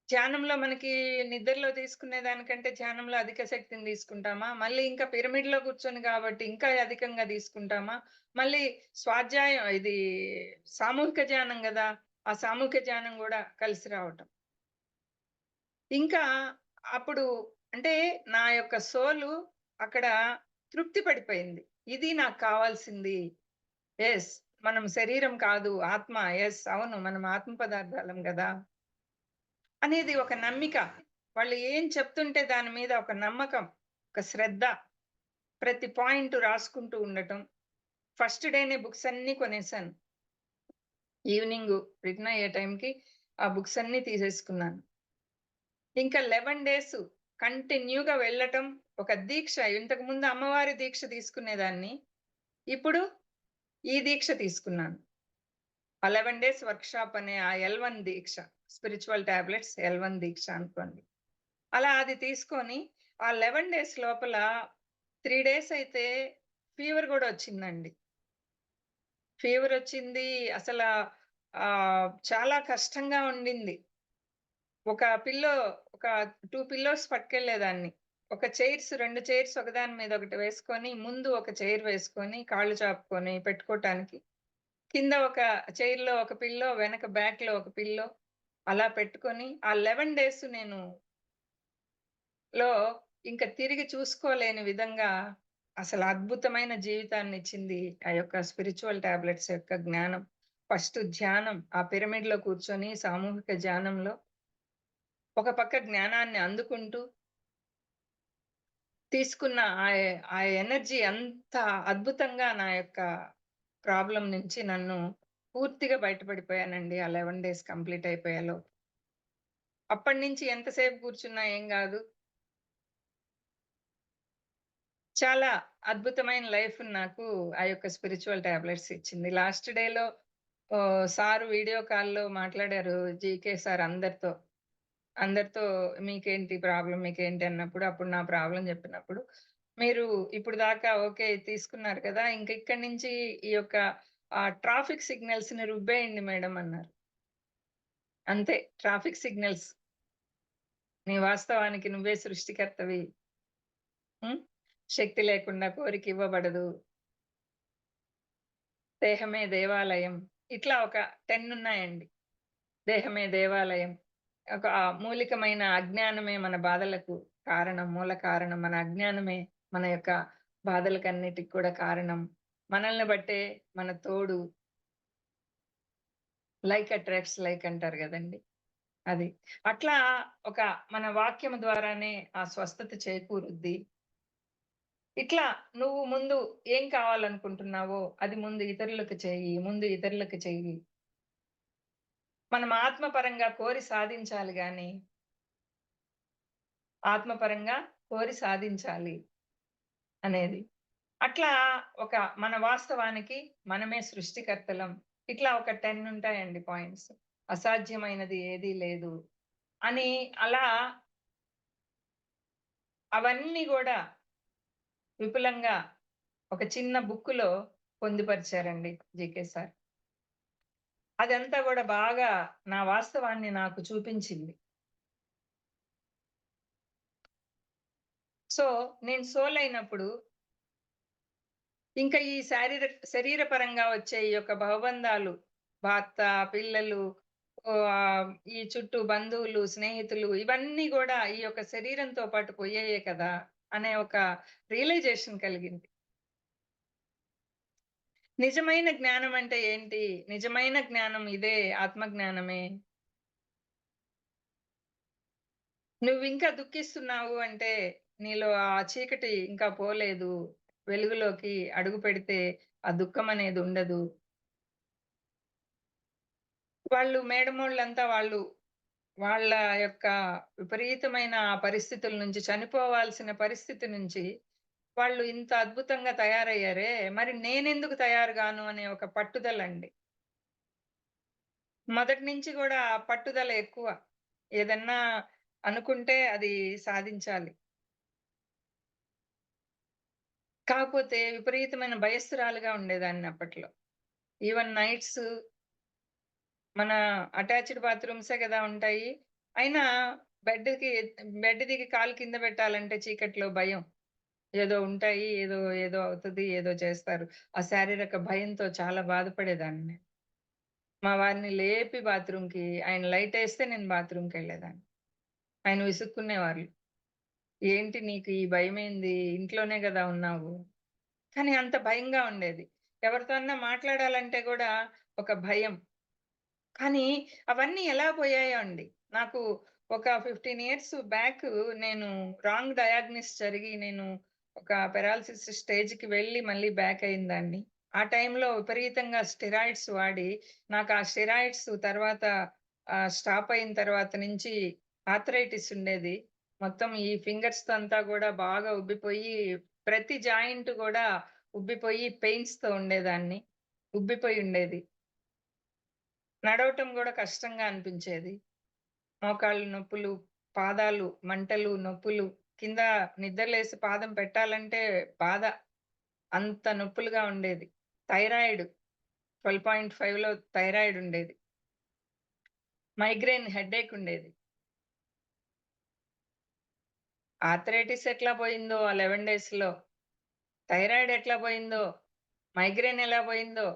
ధ్యానంలో మనకి నిద్రలో తీసుకునే దానికంటే ధ్యానంలో అధిక శక్తిని తీసుకుంటామా? మళ్ళీ ఇంకా పిరమిడ్‌లో కూర్చొని కాబట్టి ఇంకా అధికంగా తీసుకుంటామా? మళ్ళీ స్వాధ్యాయం ఇది సామూహిక ధ్యానం గదా! ఆ సామూహిక ధ్యానం గూడా కలిసి రావటం. ఇంకా అప్పుడు అంటే నా యొక్క సోలు అక్కడ తృప్తి పడిపోయింది. ఇది నాకు కావాల్సింది. యెస్. మనం శరీరం కాదు ఆత్మ. యెస్. అవును. మనం ఆత్మ పదార్థాలం గదా! అనేది ఒక నమ్మిక. వాళ్ళు ఏం చెప్తుంటే దాని మీద ఒక నమ్మకం, ఒక శ్రద్ధ, ప్రతి పాయింట్ రాసుకుంటూ ఉండటం. ఫస్ట్ డేనే బుక్స్ అన్నీ కొనేసాను. ఈవెనింగు రిటర్న్ అయ్యే టైంకి ఆ బుక్స్ అన్నీ తీసేసుకున్నాను. ఇంకా 11 డేస్ కంటిన్యూగా వెళ్ళటం, ఒక దీక్ష. ఇంతకుముందు అమ్మవారి దీక్ష తీసుకునేదాన్ని. ఇప్పుడు ఈ దీక్ష తీసుకున్నాను. 11 డేస్ వర్క్‌షాప్ అనే ఆ L1 దీక్ష. స్పిరిచ్యువల్ టాబ్లెట్స్ L1 దీక్ష అనుకోండి. అలా అది తీసుకొని ఆ 11 డేస్ లోపల 3 డేస్ అయితే ఫీవర్ గూడా వచ్చిందండి. ఫీవరొచ్చింది. చాలా కష్టంగా ఉండింది. ఒక పిల్లో ఒక 2 పిల్లోస్ పట్టుకెళ్ళేదాన్ని. 2 చైర్స్ ఒకదాని మీద ఒకటి వేసుకొని, ముందు ఒక చైర్ వేసుకొని, కాళ్ళు చాపుకొని పెట్టుకోటానికి. కింద ఒక చైర్‌లో ఒక పిల్లో, వెనక బ్యాక్‌లో ఒక పిల్లో అలా పెట్టుకొని, ఆ 11 డేస్ లో ఇంక తిరిగి చూసుకోలేని విధంగా అసలు అద్భుతమైన జీవితాన్నిచ్చింది ఆ యొక్క స్పిరిచ్యువల్ టాబ్లెట్స్ యొక్క జ్ఞానం. ఫస్ట్ ధ్యానం, ఆ పిరమిడ్‌లో కూర్చొని సామూహిక ధ్యానంలో ఒక పక్క జ్ఞానాన్ని అందుకుంటూ తీసుకున్న ఆ ఎనర్జీ అంత అద్భుతంగా నా యొక్క ప్రాబ్లమ్ నుంచి నన్ను పూర్తిగా బయటపడిపోయానండి. ఆ 11 డేస్ కంప్లీట్ అయిపోయేలోపు. అప్పటినుంచి ఎంతసేపు కూర్చున్నా ఏం గాదు. చాలా అద్భుతమైన లైఫ్‌ని నాకు ఆ యొక్క స్పిరిచ్యువల్ టాబ్లెట్స్ ఇచ్చింది. లాస్ట్ డేలో సార్ వీడియో కాల్‌లో మాట్లాడారు. జీకే సార్ అందరితో. అందరితో మీకేంటి ప్రాబ్లమ్? మీకేంటి అన్నప్పుడు, అప్పుడు నా ప్రాబ్లమ్ జెప్పినప్పుడు, మీరు ఇప్పుడు దాకా ఓకే. తీసుకున్నారు కదా! ఇంక ఇక్కడి నుంచి ఈ యొక్క ట్రాఫిక్ సిగ్నల్స్‌ని రుబ్బేయండి మేడం అన్నారు. అంతే ట్రాఫిక్ సిగ్నల్స్. నీ వాస్తవానికి నువ్వే సృష్టికర్తవి. హ్మ్. శక్తి లేకుండా కోరికివ్వబడదు. దేహమే దేవాలయం. ఇట్లా ఒక 10 ఉన్నాయండి. దేహమే దేవాలయం. ఒక మూలికమైన అజ్ఞానమే మన బాధలకు కారణం. మూల కారణం. మన అజ్ఞానమే మన యొక్క బాధలకన్నిటికి కూడా కారణం. మనల్ని బట్టే మన తోడు. లైక్ అట్రాక్ట్స్ లైక్ అంటారు గదండీ! అది. అట్లా ఒక మన వాక్యం ద్వారానే ఆ స్వస్థత చేకూరుద్ది. ఇట్లా నువ్వు ముందు ఏం కావాలనుకుంటున్నావో అది ముందు ఇతరులకు చెయ్యి. ముందు ఇతరులకు చెయ్యి. మనం ఆత్మపరంగా కోరి సాధించాలి గాని, ఆత్మపరంగా కోరి సాధించాలి అనేది. అట్లా ఒక మన వాస్తవానికి మనమే సృష్టికర్తలం. ఇట్లా ఒక 10 ఉంటాయండి పాయింట్స్. అసాధ్యమైనది ఏదీ లేదు అని అలా అవన్నీ గూడా విపులంగా ఒక చిన్న బుక్కులో పొందుపరిచారండి జీకే సార్. అదంతా గూడా బాగా నా వాస్తవాన్ని నాకు చూపించింది. సో, నేను సోలైనప్పుడు ఇంకా ఈ శరీర పరంగా వచ్చే ఈ యొక్క భవబంధాలు, భర్త, పిల్లలు, ఈ చుట్టూ బంధువులు, స్నేహితులు ఇవన్నీ గూడా ఈ యొక్క శరీరంతో పాటు పోయేయే కదా! అనే ఒక రియలైజేషన్ కలిగింది. నిజమైన జ్ఞానం అంటే ఏంటి? నిజమైన జ్ఞానం ఇదే ఆత్మజ్ఞానమే. నువ్వింకా దుఃఖిస్తున్నావు అంటే నీలో ఆ చీకటి ఇంకా పోలేదు. వెలుగులోకి అడుగు పెడితే ఆ దుఃఖం అనేది ఉండదు. వాళ్ళు మేడమోళ్ళంతా వాళ్ళ యొక్క విపరీతమైన ఆ పరిస్థితుల నుంచి చనిపోవాల్సిన పరిస్థితి నుంచి వాళ్ళు ఇంత అద్భుతంగా తయారయ్యారే! మరి నేనెందుకు తయారు గాను అనే ఒక పట్టుదలండి. మొదటి నుంచి గూడా ఆ పట్టుదల ఎక్కువ. ఏదన్నా అనుకుంటే అది సాధించాలి. కాకపోతే విపరీతమైన భయస్థురాలుగా ఉండేదాన్ని అప్పట్లో. ఈవెన్ నైట్స్ మన అటాచ్డ్ బాత్రూమ్సే గదా ఉంటాయి. అయినా బెడ్‌కి బెడ్ దిగి కాలు కింద పెట్టాలంటే చీకట్లో భయం. ఏదో ఉంటాయి. ఏదో అవుతది. ఏదో చేస్తారు. ఆ శారీరక భయంతో చాలా బాధపడేదాన్ని. మా వారిని లేపి ఆయన లైటేస్తే నేను బాత్రూమ్‌కెళ్ళేదాన్ని. ఆయన విసుక్కునేవాళ్ళు. "ఏంటి నీకు ఈ భయమేంది? ఇంట్లోనే గదా ఉన్నావు." కానీ అంత భయంగా ఉండేది. ఎవరితో అన్నా మాట్లాడాలంటే గూడా ఒక భయం. కానీ అవన్నీ ఎలా పోయాయో అండి. నాకు ఒక 15 ఇయర్స్ బ్యాక్ నేను రాంగ్ డయాగ్నోస్ జరిగి నేను ఒక పారాలిసిస్ స్టేజ్‌కి వెళ్లి మళ్ళీ బ్యాక్ అయిందాన్ని. ఆ టైంలో విపరీతంగా స్టెరాయిడ్స్ వాడి నాకు ఆ స్టెరాయిడ్స్ తర్వాత స్టాప్ అయిన తర్వాత నుంచి ఆర్థరైటిస్ ఉండేది. మొత్తం ఈ ఫింగర్స్ అంతా గూడా బాగా ఉబ్బిపోయి ప్రతి జాయింట్ గూడా ఉబ్బిపోయి పెయిన్స్‌తో ఉండేదాన్ని. ఉబ్బిపోయి ఉండేది. నడవటం గూడా కష్టంగా అనిపించేది. మోకాళ్ళు నొప్పులు, పాదాలు మంటలు, నొప్పులు, కింద నిద్రలేసి పాదం పెట్టాలంటే బాధ. అంత నొప్పులుగా ఉండేది. థైరాయిడ్ 12.5లో థైరాయిడ్ ఉండేది. మైగ్రేన్ హెడ్‌ఏక్ ఉండేది. ఆర్థరైటిస్ ఎట్లా పోయిందో ఆ 11 డేస్‌లో, థైరాయిడ్ ఎట్లా పోయిందో, మైగ్రేన్ ఎలా పోయిందో,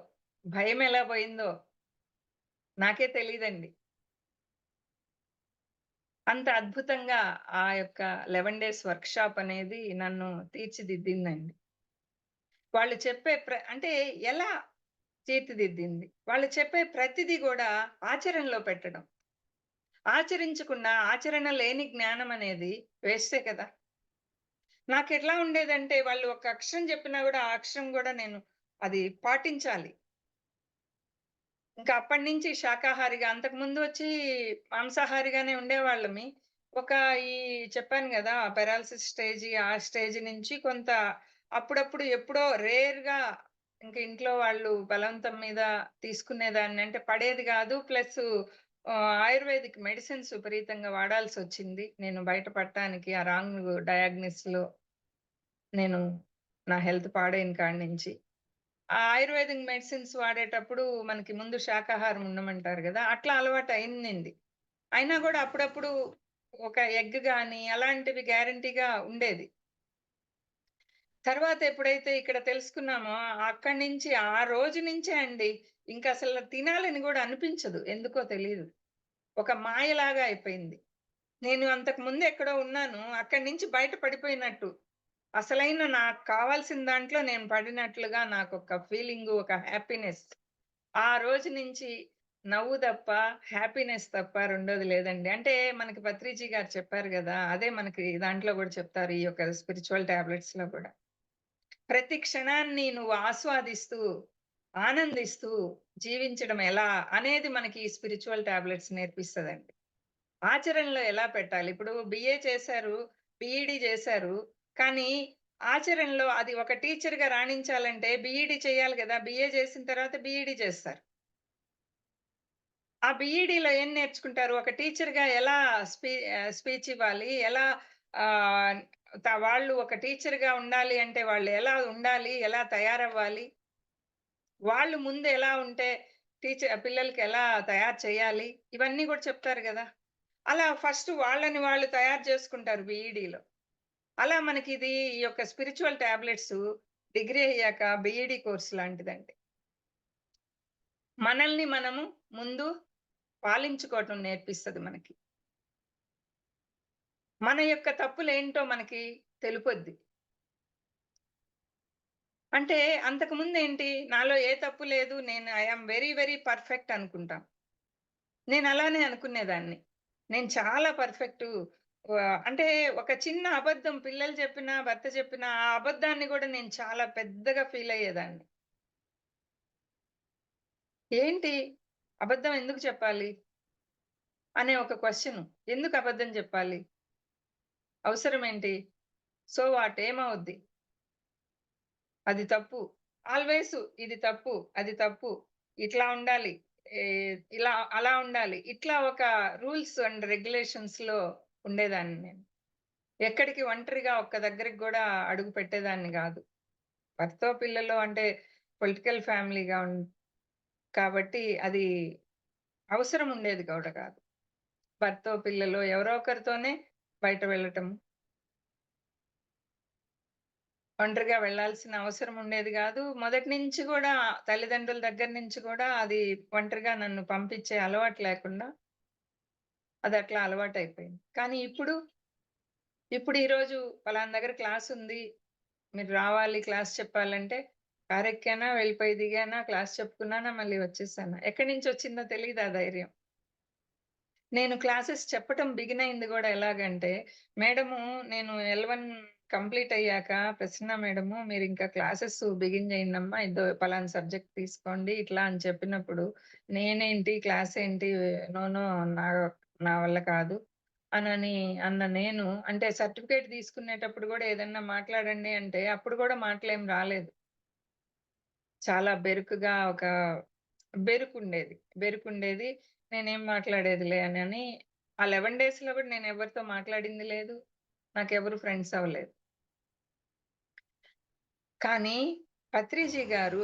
భయం ఎలా పోయిందో నాకే తెలీదండి. అంత అద్భుతంగా ఆ యొక్క 11 డేస్ వర్క్‌షాప్ అనేది నన్ను తీర్చిదిద్దిందండి. వాళ్ళు చెప్పే అంటే ఎలా తీర్చిదిద్దింది? వాళ్ళు చెప్పే ప్రతిది గూడా ఆచరణలో పెట్టడం. ఆచరించకుండా ఆచరణ లేని జ్ఞానం అనేది వేస్టే కదా! నాకెట్లా ఉండేదంటే వాళ్ళు ఒక అక్షరం చెప్పినా గూడా ఆ అక్షరం గూడా నేను అది పాటించాలి. ఇంకా అప్పటినుంచి శాకాహారిగా అంతకుముందు వచ్చి మాంసాహారిగానే ఉండేవాళ్ళమి. ఒక ఈ చెప్పాను గదా! పారాలిసిస్ ఆ స్టేజ్ నుంచి కొంత అప్పుడప్పుడు ఎప్పుడో రేర్‌గా ఇంక ఇంట్లో వాళ్ళు బలవంతం మీద తీసుకునేదాన్ని. అంటే పడేది గాదు. ప్లస్ ఆయుర్వేదిక్ మెడిసిన్స్ విపరీతంగా వాడాల్సొచ్చింది. నేను బయట పడటానికి ఆ రాంగ్ డయాగ్నోస్‌లో నేను నా హెల్త్ పాడైన కాడి నుంచి. ఆ ఆయుర్వేదిక్ మెడిసిన్స్ వాడేటప్పుడు మనకి ముందు శాకాహారం ఉండమంటారు గదా! అట్లా అలవాటయిందండి. అయినా గూడా అప్పుడప్పుడు ఒక ఎగ్ గాని అలాంటివి గ్యారంటీగా ఉండేది. తర్వాత ఎప్పుడైతే ఇక్కడ తెలుసుకున్నామో అక్కడి నుంచి ఆ రోజు నుంచే అండి ఇంకసలు తినాలని గూడా అనిపించదు. ఎందుకో తెలీదు. ఒక మాయలాగా అయిపోయింది. నేను అంతకు ముందు ఎక్కడో ఉన్నాను. అక్కడి నుంచి బయట పడిపోయినట్టు. అసలైన నాకు కావాల్సిన దాంట్లో నేను పడినట్లుగా నాకొక ఫీలింగు, ఒక హ్యాపీనెస్. ఆ రోజు నుంచి నవ్వు తప్ప, హ్యాపీనెస్ తప్ప రెండోది లేదండి. అంటే మనకి పత్రిజీ గారు చెప్పారు గదా! అదే మనకి దాంట్లో గూడా చెప్తారు. ఈ యొక్క స్పిరిచ్యువల్ టాబ్లెట్స్‌లో గూడా. ప్రతి క్షణాన్ని నువ్వు ఆస్వాదిస్తూ, ఆనందిస్తూ జీవించడం ఎలా అనేది మనకి ఈ స్పిరిచ్యువల్ టాబ్లెట్స్ నేర్పిస్తదండి. ఆచరణలో ఎలా పెట్టాలి? ఇప్పుడు బీఏ చేశారు, బీఈడీ చేశారు. కానీ ఆచరణలో అది ఒక టీచర్‌గా రాణించాలంటే బీఈడీ చేయాలి గదా! బీఏ చేసిన తర్వాత బీఈడీ చేస్తారు. ఆ బీఈడీలో ఏం నేర్చుకుంటారు? ఒక టీచర్‌గా ఎలా స్పీచ్ ఇవ్వాలి? ఎలా ఆహ్, వాళ్ళు ఒక టీచర్‌గా ఉండాలి అంటే వాళ్ళు ఎలా ఉండాలి? ఎలా తయారవ్వాలి? వాళ్ళు ముందు ఎలా ఉంటే పిల్లలకి ఎలా తయారు చేయాలి? ఇవన్నీ గూడా చెప్తారు గదా! అలా ఫస్ట్ వాళ్ళని వాళ్ళు తయారు చేసుకుంటారు బీఈడీలో. అలా మనకిది ఈ యొక్క స్పిరిచ్యువల్ టాబ్లెట్స్ డిగ్రీ అయ్యాక బీఈడీ కోర్స్ లాంటిదండి. మనల్ని మనము ముందు పాలించుకోవటం నేర్పిస్తది మనకి. మన యొక్క తప్పులేంటో మనకి తెలుపొద్ది. అంటే అంతకుముందేంటి నాలో ఏ తప్పు లేదు. నేను I am very very perfect అనుకుంటా. నేనలానే అనుకునేదాన్ని. నేను చాలా పర్ఫెక్టు. అంటే ఒక చిన్న అబద్ధం పిల్లలు చెప్పినా, భర్త చెప్పినా ఆ అబద్ధాన్ని గూడా నేను చాలా పెద్దగా ఫీలయ్యేదాన్ని. ఏంటి? అబద్ధం ఎందుకు చెప్పాలి? అనే ఒక క్వెషను. ఎందుకు అబద్ధం చెప్పాలి? అవసరమేంటి? సో వాట్ ఏమవుద్ది? అది తప్పు. ఆల్‌వేసు ఇది తప్పు, అది తప్పు. ఇట్లా ఉండాలి. ఇలా అలా ఉండాలి. ఇట్లా ఒక రూల్స్ అండ్ రెగ్యులేషన్స్‌లో ఉండేదాన్ని నేను. ఎక్కడికి ఒంటరిగా ఒక్క దగ్గరికి గూడా అడుగు పెట్టేదాన్ని గాదు. భర్తో, పిల్లలో అంటే పొలిటికల్ ఫ్యామిలీగా కాబట్టి అది అవసరం ఉండేది కూడా కాదు. భర్తో, పిల్లలో ఎవరో ఒకరితోనే బయట వెళ్ళటం. ఒంటరిగా వెళ్ళాల్సిన అవసరం ఉండేది గాదు. మొదటి నుంచి గూడా తల్లిదండ్రుల దగ్గర నుంచి గూడా అది ఒంటరిగా నన్ను పంపించే అలవాటు లేకుండా అదట్లా అలవాటయిపోయింది. కానీ ఇప్పుడు ఈరోజు పలానా దగ్గర క్లాసుంది. మీరు రావాలి క్లాస్ చెప్పాలంటే కారెక్కానా, వెళ్ళిపోయి దిగానా, క్లాస్ చెప్పుకున్నానా, మళ్ళీ వచ్చేసానా. ఎక్కడి నుంచొచ్చిందో తెలీదు ఆ ధైర్యం. నేను క్లాసెస్ చెప్పటం బిగిన్ అయింది గూడా ఎలాగంటే, మేడము నేను L1 కంప్లీట్ అయ్యాక ప్రసన్న మేడము మీరింకా క్లాసెస్ బిగిన్ చేయండమ్మా. ఇదో పలానా సబ్జెక్ట్ తీసుకోండి ఇట్లా అని చెప్పినప్పుడు, నేనేంటి క్లాస్ ఏంటి నో, నో నా నా వల్ల కాదు అనని అన్న నేను అంటే సర్టిఫికేట్ తీసుకునేటప్పుడు గూడా ఏదన్నా మాట్లాడండి అంటే, అప్పుడు గూడా మాటలేం రాలేదు. చాలా బెరుకుగా ఒక బెరుకుండేది. బెరుకుండేది. నేనేం మాట్లాడేదిలే అనని ఆ 11 డేస్‌లో గూడా నేనెవరితో మాట్లాడింది లేదు. నాకెవరు ఫ్రెండ్స్ అవ్వలేదు. కానీ పత్రిజీ గారు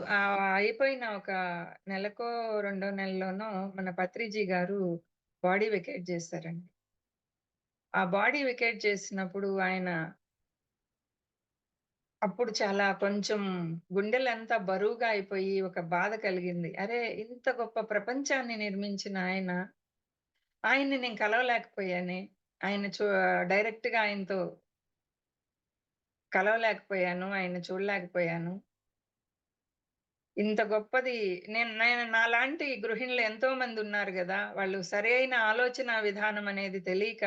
అయిపోయిన ఒక నెలకో, రెండో నెలలోనో మన పత్రిజీ గారు బాడీ వెకేట్ చేశారండి. ఆ బాడీ వెకేట్ చేసినప్పుడు ఆయన అప్పుడు చాలా కొంచెం గుండెలంతా బరువుగా అయిపోయి ఒక బాధ కలిగింది. అరే! ఇంత గొప్ప ప్రపంచాన్ని నిర్మించిన ఆయన్ని నేను కలవలేకపోయానే. ఆయన డైరెక్ట్‌గా ఆయనతో కలవలేకపోయాను. ఆయన్ని చూడలేకపోయాను. ఇంత గొప్పది నేను నేను నాలాంటి గృహిణులు ఎంతో మందున్నారు గదా! వాళ్ళు సరైన ఆలోచన విధానం అనేది తెలీక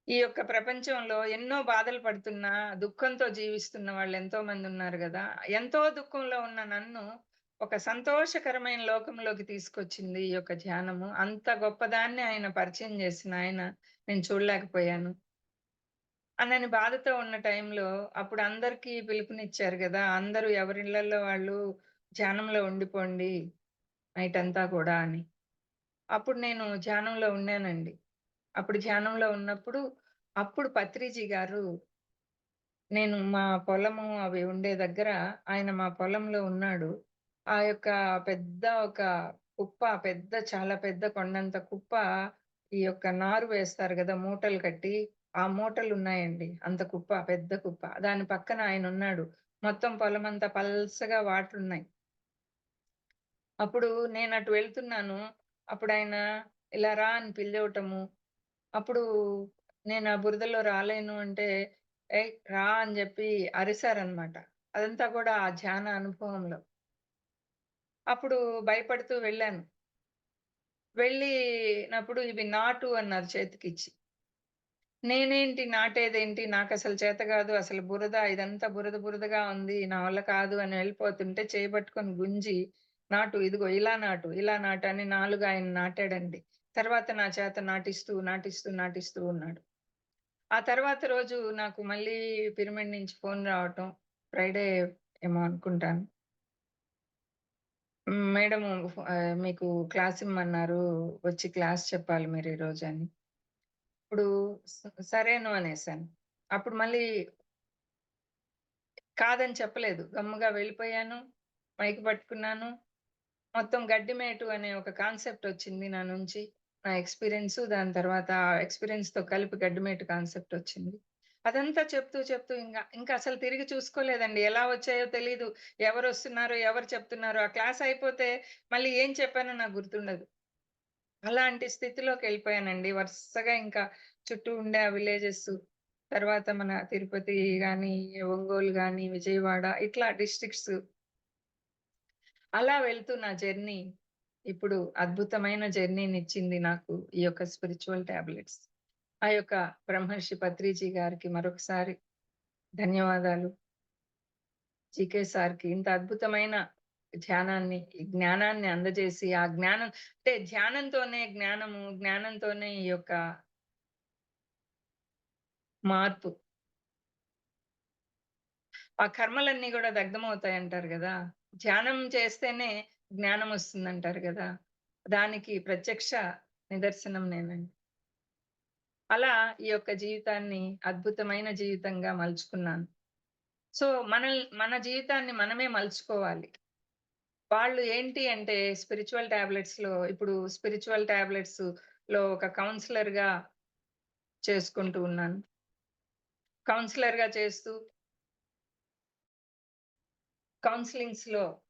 ఈ యొక్క ప్రపంచంలో ఎన్నో బాధలు పడుతున్నా, దుఃఖంతో జీవిస్తున్న వాళ్ళెంతో మందున్నారు గదా! ఎంతో దుఃఖంలో ఉన్న నన్ను, ఒక సంతోషకరమైన లోకంలోకి తీసుకొచ్చింది ఈ యొక్క ధ్యానము. అంత గొప్పదాన్ని ఆయన పరిచయం చేసిన ఆయన నేను చూడలేకపోయాను. అనని బాధతో ఉన్న టైంలో అప్పుడు అందరికీ పిలుపునిచ్చారు గదా! అందరూ ఎవరిళ్ళల్లో వాళ్ళు ధ్యానంలో ఉండిపోండి నైటంతా కూడా అని. అప్పుడు నేను ధ్యానంలో ఉన్నానండి. అప్పుడు ధ్యానంలో ఉన్నప్పుడు, అప్పుడు పత్రిజీ గారు నేను మా పొలము అవి ఉండే దగ్గర ఆయన మా పొలంలో ఉన్నాడు. ఆ యొక్క పెద్ద ఒక కుప్ప చాలా పెద్ద కొండంత కుప్ప ఈ యొక్క నారు వేస్తారు గదా! మూటలు కట్టి, ఆ మూటలున్నాయండి. అంత కుప్ప, పెద్ద కుప్ప. దాని పక్కన ఆయనున్నాడు. మొత్తం పొలమంతా పల్చగా వాటరున్నాయి. అప్పుడు నేనటు వెళ్తున్నాను. అప్పుడాయన ఇలా రా అని పిలవటము. అప్పుడు నేను ఆ బురదలో రాలేను అంటే, "ఏయ్! రా" అని జెప్పి అరిసారనమాట. అదంతా కూడా ఆ ధ్యాన అనుభవంలో. అప్పుడు భయపడుతూ వెళ్ళాను. వెళ్ళినప్పుడు ఇవి నాటు అన్నారు చేతికిచ్చి. నేనేంటి నాటేదేంటి? నాకసలు చేత గాదు. అసలు బురద ఇదంతా బురద బురదగా ఉంది. నా వల్ల కాదు అని వెళ్ళిపోతుంటే చేయి పట్టుకొని గుంజి, నాటు ఇదిగో ఇలా నాటు, ఇలా నాటు అని 4 ఆయన నాటాడండి. తర్వాత నా చేత నాటిస్తూ, నాటిస్తూ, నాటిస్తూ ఉన్నాడు. ఆ తర్వాత రోజు నాకు మళ్ళీ పిరమిడ్ నుంచి ఫోను రావటం. ఫ్రైడే ఏమో అనుకుంటాను. మేడము మీకు క్లాస్ ఇమ్మన్నారు. వచ్చి క్లాస్ చెప్పాలి మీరు ఈరోజని. ఇప్పుడు సరేను అనేసాను. అప్పుడు మళ్ళీ కాదని చెప్పలేదు. గమ్ముగా వెళ్ళిపోయాను. మైక్ పట్టుకున్నాను. మొత్తం గడ్డిమేటు అనే ఒక కాన్సెప్ట్ వచ్చింది నా నుంచి. నా ఎక్స్‌పీరియన్సు దాని తర్వాత ఆ ఎక్స్‌పీరియన్స్‌తో కలిపి గడ్డిమేటు కాన్సెప్ట్ వచ్చింది. అదంతా చెప్తూ చెప్తూ ఇంకా అసలు తిరిగి చూసుకోలేదండి. ఎలా వచ్చాయో తెలీదు. ఎవరొస్తున్నారో, ఎవరు చెప్తున్నారో ఆ క్లాస్ అయిపోతే మళ్ళీ ఏం చెప్పానో నాకు గుర్తుండదు. అలాంటి స్థితిలోకెళ్ళిపోయానండి. వరుసగా ఇంకా చుట్టూ ఉండే ఆ విలేజెస్, తర్వాత మన తిరుపతి గాని, ఒంగోలు గాని, విజయవాడ ఇట్లా డిస్ట్రిక్ట్స్ అలా వెళ్తూ నా జర్నీ ఇప్పుడు అద్భుతమైన జర్నీనిచ్చింది నాకు ఈ యొక్క స్పిరిచ్యువల్ టాబ్లెట్స్. ఆ యొక్క బ్రహ్మర్షి పత్రిజీ గారికి మరొకసారి ధన్యవాదాలు. జీకే సార్‌కి ఇంత అద్భుతమైన ధ్యానాన్ని, జ్ఞానాన్ని అందజేసి, ఆ జ్ఞానం అంటే ధ్యానంతోనే జ్ఞానము, జ్ఞానంతోనే ఈ యొక్క మార్పు. ఆ కర్మలన్నీ గూడా దగ్ధమవుతాయంటారు గదా! ధ్యానం చేస్తేనే జ్ఞానమొస్తుందంటారు గదా! దానికి ప్రత్యక్ష నిదర్శనం నేనండి. అలా ఈ యొక్క జీవితాన్ని అద్భుతమైన జీవితంగా మలుచుకున్నాను. సో, మన జీవితాన్ని మనమే మలుచుకోవాలి. వాళ్ళు ఏంటి అంటే స్పిరిచువల్ టాబ్లెట్స్‌లో ఒక కౌన్సిలర్‌గా చేసుకుంటూ ఉన్నాను. కౌన్సిలర్‌గా చేస్తూ కౌన్సెలింగ్స్‌లో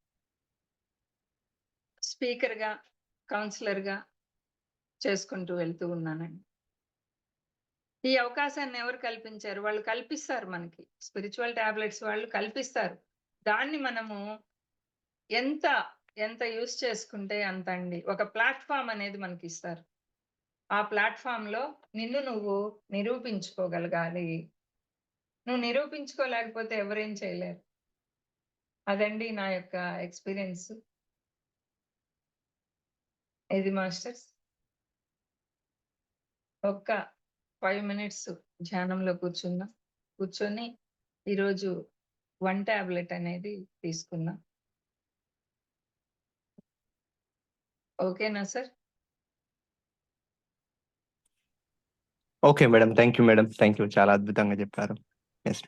స్పీకర్‌గా, కౌన్సిలర్‌గా చేసుకుంటూ వెళ్తూ ఉన్నానండి. ఈ అవకాశాన్ని ఎవరు కల్పించారు? వాళ్ళు కల్పిస్తారు మనకి. స్పిరిచువల్ టాబ్లెట్స్ వాళ్ళు కల్పిస్తారు. దాన్ని మనము ఎంత, ఎంత యూజ్ చేసుకుంటే అంతండి. ఒక ప్లాట్‌ఫార్మ్ అనేది మనకిస్తారు. ఆ ప్లాట్‌ఫార్మ్‌లో నిన్ను నువ్వు నిరూపించుకోగలగాలి. నువ్వు నిరూపించుకోలేకపోతే ఎవరేం చేయలేరు. అదండి నా యొక్క ఎక్స్‌పీరియన్స్. ఇది మాస్టర్స్. ఒక్క 5 మినిట్స్ ధ్యానంలో కూర్చున్నా. కూర్చొని ఈరోజు 1 టాబ్లెట్ అనేది తీసుకున్నా. ఓకేనా sir? Okay madam. Thank you madam. Thank you. చాలా అద్భుతంగా చెప్పారు. యెస్.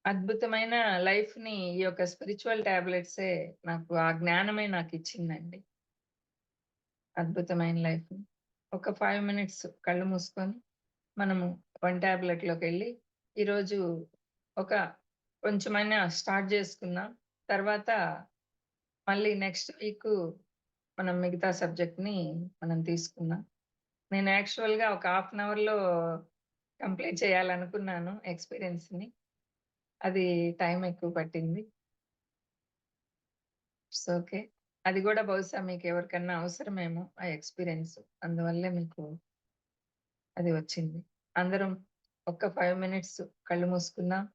అద్భుతమైన లైఫ్‌ని ఈ యొక్క స్పిరిచువల్ టాబ్లెట్సే నాకు ఆ జ్ఞానమే నాకిచ్చిందండి. అద్భుతమైన లైఫ్‌ని. ఒక 5 మినిట్స్ కళ్ళు మూసుకొని మనము 1 టాబ్లెట్‌లోకెళ్ళి ఈరోజు ఒక కొంచెమైనా స్టార్ట్ జేసుకుందాం. తర్వాత మళ్ళీ నెక్స్ట్ వీకు మనం మిగతా సబ్జెక్ట్‌ని మనం తీసుకుందాం. నేను యాక్చువల్‌గా ఒక హాఫ్ అన్ అవర్‌లో కంప్లీట్ చేయాలనుకున్నాను ఎక్స్‌పీరియన్స్‌ని. అది టైం ఎక్కువ పట్టింది. It's okay. అది గూడా బహుశా మీకెవరికన్నా అవసరమేమో ఆ ఎక్స్‌పీరియన్స్. అందువల్లే మీకు అది వచ్చింది. అందరం ఒక్క 5 మినిట్స్ కళ్ళు మూసుకుందాం.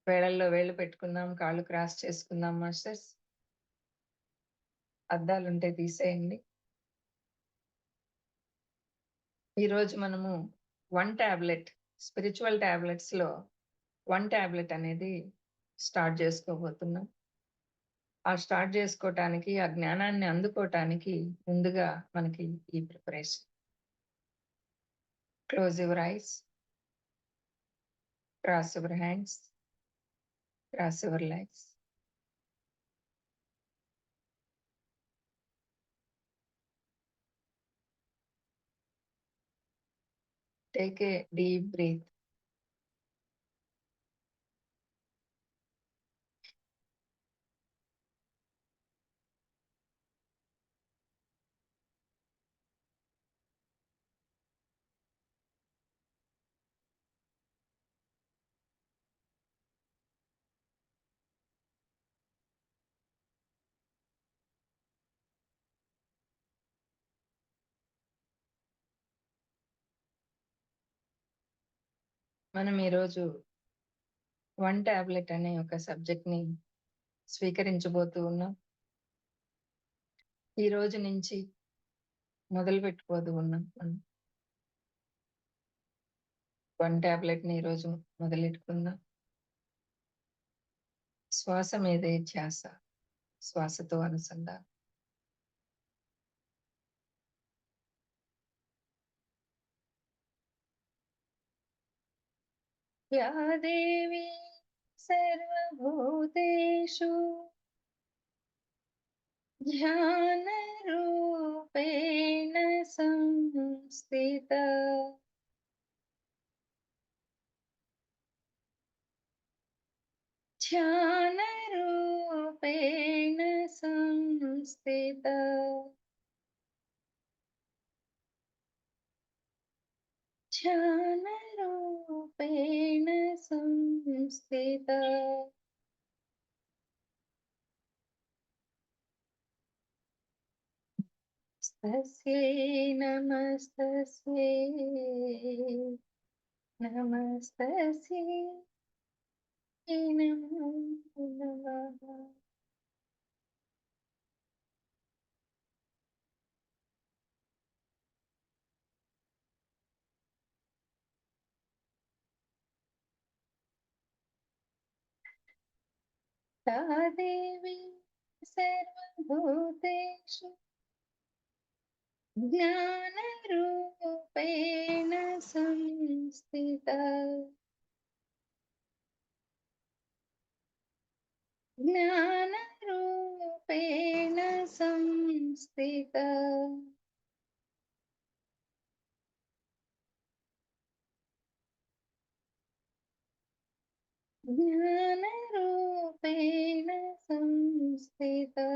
వేళల్లో వేళ్ళు పెట్టుకుందాం. కాళ్ళు క్రాస్ చేసుకుందాం మాస్టర్స్. అద్దాలుంటే తీసేయండి. ఈరోజు మనము 1 టాబ్లెట్ స్పిరిచువల్ టాబ్లెట్స్‌లో 1 టాబ్లెట్ అనేది స్టార్ట్ జేసుకోబోతున్నాం. ఆ స్టార్ట్ జేసుకోటానికి, ఆ జ్ఞానాన్ని అందుకోటానికి ముందుగా మనకి ఈ preparation. Close your eyes. Cross your hands. Cross your legs. Take a deep breath. మనం ఈరోజు 1 టాబ్లెట్ అనే ఒక సబ్జెక్ట్‌ని స్వీకరించబోతూ ఉన్నాం. ఈ రోజు నుంచి మొదలుపెట్టబోతూ ఉన్నాం మనం. 1 టాబ్లెట్‌ని ఈరోజు మొదలెట్టుకుందాం. శ్వాస మీదే ధ్యాస. శ్వాసతో అనుసంధానం. या देवी सर्वभूतेषु ध्यानरूपेण संस्थिता ध्यानरूपेण संस्थिता ध्यानरूपेण संस्थिता तस्यै नमस्तस्यै, नमस्तस्यै నమో నమః. सा देवी सर्वभूतेषु ज्ञानरूपेण संस्थिता ज्ञानरूपेण संस्थिता ज्ञानरूपेण संस्थिता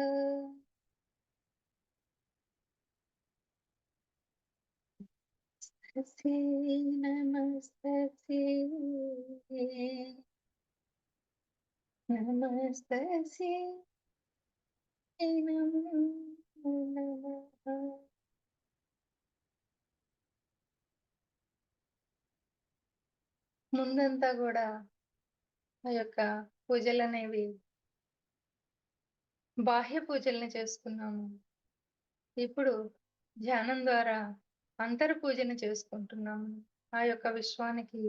तस्यै नमस्तस्यै नमस्तस्यै नमो नमः. ముందంతా కూడా ఆ యొక్క పూజలనేవి బాహ్య పూజల్ని చేసుకున్నాము. ఇప్పుడు ధ్యానం ద్వారా అంతర్ పూజని చేసుకుంటున్నాము. ఆ యొక్క విశ్వానికి,